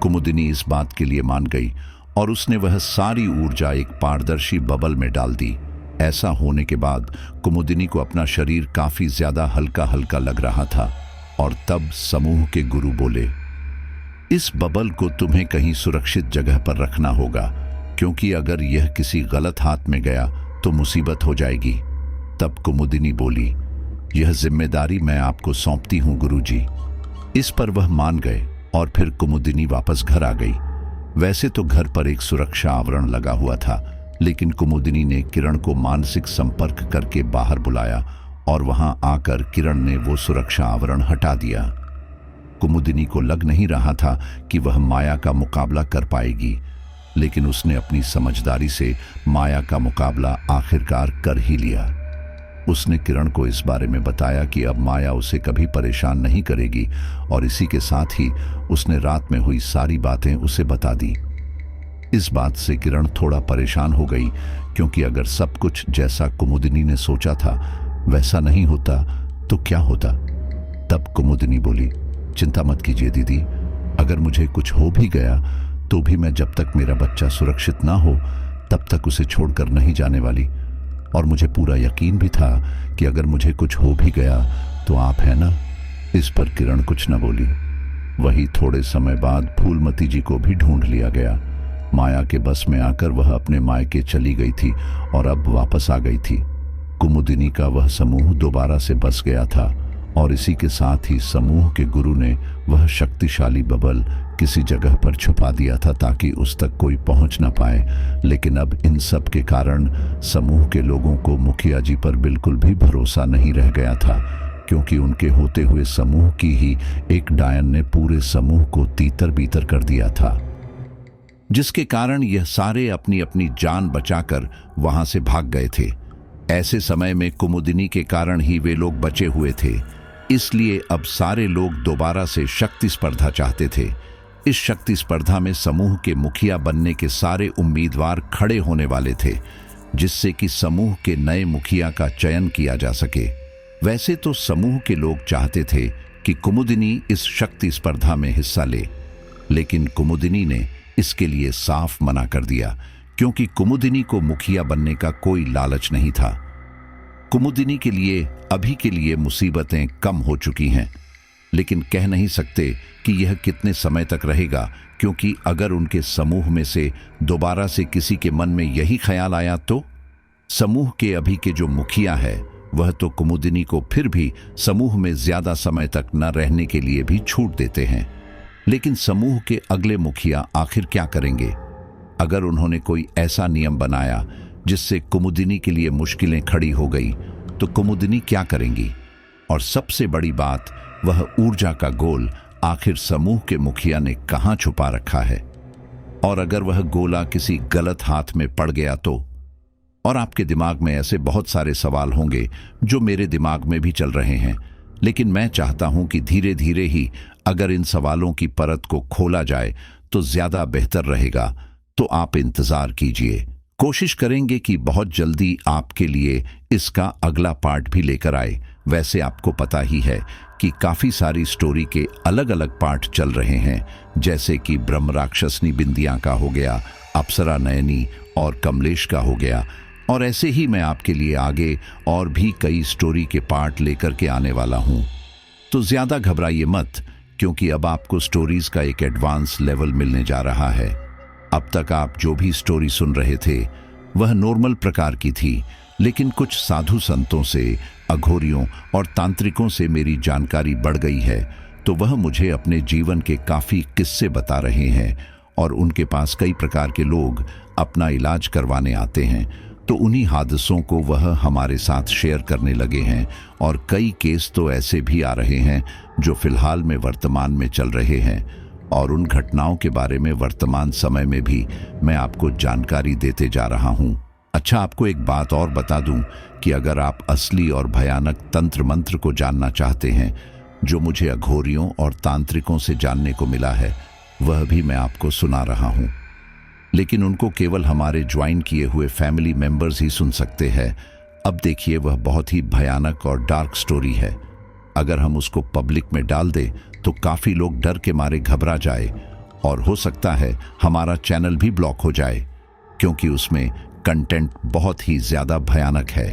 कुमुदिनी इस बात के लिए मान गई और उसने वह सारी ऊर्जा एक पारदर्शी बबल में डाल दी। ऐसा होने के बाद कुमुदिनी को अपना शरीर काफी ज्यादा हल्का हल्का लग रहा था, और तब समूह के गुरु बोले, इस बबल को तुम्हें कहीं सुरक्षित जगह पर रखना होगा, क्योंकि अगर यह किसी गलत हाथ में गया तो मुसीबत हो जाएगी। तब कुमुदिनी बोली, यह जिम्मेदारी मैं आपको सौंपती हूं गुरुजी। इस पर वह मान गए और फिर कुमुदिनी वापस घर आ गई। वैसे तो घर पर एक सुरक्षा आवरण लगा हुआ था, लेकिन कुमुदिनी ने किरण को मानसिक संपर्क करके बाहर बुलाया, और वहां आकर किरण ने वो सुरक्षा आवरण हटा दिया। कुमुदिनी को लग नहीं रहा था कि वह माया का मुकाबला कर पाएगी, लेकिन उसने अपनी समझदारी से माया का मुकाबला आखिरकार कर ही लिया। उसने किरण को इस बारे में बताया कि अब माया उसे कभी परेशान नहीं करेगी, और इसी के साथ ही उसने रात में हुई सारी बातें उसे बता दी। इस बात से किरण थोड़ा परेशान हो गई, क्योंकि अगर सब कुछ जैसा कुमुदिनी ने सोचा था वैसा नहीं होता तो क्या होता? तब कुमुदिनी बोली, चिंता मत कीजिए दीदी, अगर मुझे कुछ हो भी गया तो भी मैं जब तक मेरा बच्चा सुरक्षित ना हो तब तक उसे छोड़कर नहीं जाने वाली। और मुझे पूरा यकीन भी था कि अगर मुझे कुछ हो भी गया तो आप है ना। इस पर किरण कुछ न बोली। वही थोड़े समय बाद फूलमती जी को भी ढूंढ लिया गया। माया के बस में आकर वह अपने मायके चली गई थी और अब वापस आ गई थी। कुमुदिनी का वह समूह दोबारा से बस गया था और इसी के साथ ही समूह के गुरु ने वह शक्तिशाली बबल किसी जगह पर छुपा दिया था ताकि उस तक कोई पहुंच ना पाए। लेकिन अब इन सब के कारण समूह के लोगों को मुखिया जी पर बिल्कुल भी भरोसा नहीं रह गया था, क्योंकि उनके होते हुए समूह की ही एक डायन ने पूरे समूह को तीतर बीतर कर दिया था, जिसके कारण यह सारे अपनी अपनी जान बचाकर वहां से भाग गए थे। ऐसे समय में कुमुदिनी के कारण ही वे लोग बचे हुए थे, इसलिए अब सारे लोग दोबारा से शक्ति स्पर्धा चाहते थे। इस शक्ति स्पर्धा में समूह के मुखिया बनने के सारे उम्मीदवार खड़े होने वाले थे, जिससे कि समूह के नए मुखिया का चयन किया जा सके। वैसे तो समूह के लोग चाहते थे कि कुमुदिनी इस शक्ति स्पर्धा में हिस्सा ले, लेकिन कुमुदिनी ने इसके लिए साफ मना कर दिया, क्योंकि कुमुदिनी को मुखिया बनने का कोई लालच नहीं था। कुमुदिनी के लिए अभी के लिए मुसीबतें कम हो चुकी हैं, लेकिन कह नहीं सकते कि यह कितने समय तक रहेगा, क्योंकि अगर उनके समूह में से दोबारा से किसी के मन में यही ख्याल आया तो समूह के अभी के जो मुखिया है वह तो कुमुदिनी को फिर भी समूह में ज्यादा समय तक न रहने के लिए भी छूट देते हैं। लेकिन समूह के अगले मुखिया आखिर क्या करेंगे? अगर उन्होंने कोई ऐसा नियम बनाया जिससे कुमुदिनी के लिए मुश्किलें खड़ी हो गई तो कुमुदिनी क्या करेंगी? और सबसे बड़ी बात, वह ऊर्जा का गोल आखिर समूह के मुखिया ने कहां छुपा रखा है? और अगर वह गोला किसी गलत हाथ में पड़ गया तो? और आपके दिमाग में ऐसे बहुत सारे सवाल होंगे जो मेरे दिमाग में भी चल रहे हैं, लेकिन मैं चाहता हूं कि धीरे धीरे ही अगर इन सवालों की परत को खोला जाए तो ज्यादा बेहतर रहेगा। तो आप इंतजार कीजिए, कोशिश करेंगे कि बहुत जल्दी आपके लिए इसका अगला पार्ट भी लेकर आए। वैसे आपको पता ही है कि काफी सारी स्टोरी के अलग अलग पार्ट चल रहे हैं, जैसे कि ब्रह्म राक्षसनी बिंदिया का हो गया, अप्सरा नयनी और कमलेश का हो गया, और ऐसे ही मैं आपके लिए आगे और भी कई स्टोरी के पार्ट लेकर के आने वाला हूं। तो ज्यादा घबराइए मत, क्योंकि अब आपको स्टोरीज का एक एडवांस लेवल मिलने जा रहा है। अब तक आप जो भी स्टोरी सुन रहे थे वह नॉर्मल प्रकार की थी, लेकिन कुछ साधु संतों से, अघोरियों और तांत्रिकों से मेरी जानकारी बढ़ गई है, तो वह मुझे अपने जीवन के काफी किस्से बता रहे हैं और उनके पास कई प्रकार के लोग अपना इलाज करवाने आते हैं। तो उन्हीं हादसों को वह हमारे साथ शेयर करने लगे हैं और कई केस तो ऐसे भी आ रहे हैं जो फिलहाल में वर्तमान में चल रहे हैं, और उन घटनाओं के बारे में वर्तमान समय में भी मैं आपको जानकारी देते जा रहा हूं। अच्छा, आपको एक बात और बता दूं कि अगर आप असली और भयानक तंत्र मंत्र को जानना चाहते हैं जो मुझे अघोरियों और तांत्रिकों से जानने को मिला है, वह भी मैं आपको सुना रहा हूं, लेकिन उनको केवल हमारे ज्वाइन किए हुए फैमिली मेंबर्स ही सुन सकते हैं। अब देखिए, वह बहुत ही भयानक और डार्क स्टोरी है। अगर हम उसको पब्लिक में डाल दें तो काफी लोग डर के मारे घबरा जाए और हो सकता है हमारा चैनल भी ब्लॉक हो जाए, क्योंकि उसमें कंटेंट बहुत ही ज्यादा भयानक है।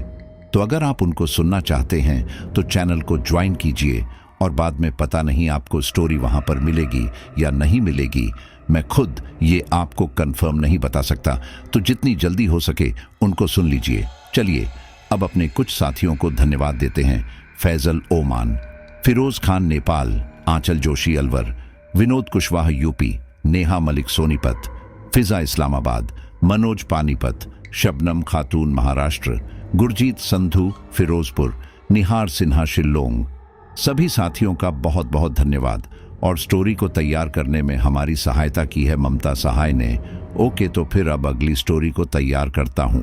तो अगर आप उनको सुनना चाहते हैं तो चैनल को ज्वाइन कीजिए, और बाद में पता नहीं आपको स्टोरी वहां पर मिलेगी या नहीं मिलेगी, मैं खुद ये आपको कंफर्म नहीं बता सकता। तो जितनी जल्दी हो सके उनको सुन लीजिए। चलिए अब अपने कुछ साथियों को धन्यवाद देते हैं। फैजल ओमान, फिरोज खान नेपाल, आंचल जोशी अलवर, विनोद कुशवाहा यूपी, नेहा मलिक सोनीपत, फिजा इस्लामाबाद, मनोज पानीपत, शबनम खातून महाराष्ट्र, गुरजीत संधू फिरोजपुर, निहार सिन्हा शिल्लोंग। सभी साथियों का बहुत बहुत धन्यवाद। और स्टोरी को तैयार करने में हमारी सहायता की है ममता सहाय ने। ओके, तो फिर अब अगली स्टोरी को तैयार करता हूं।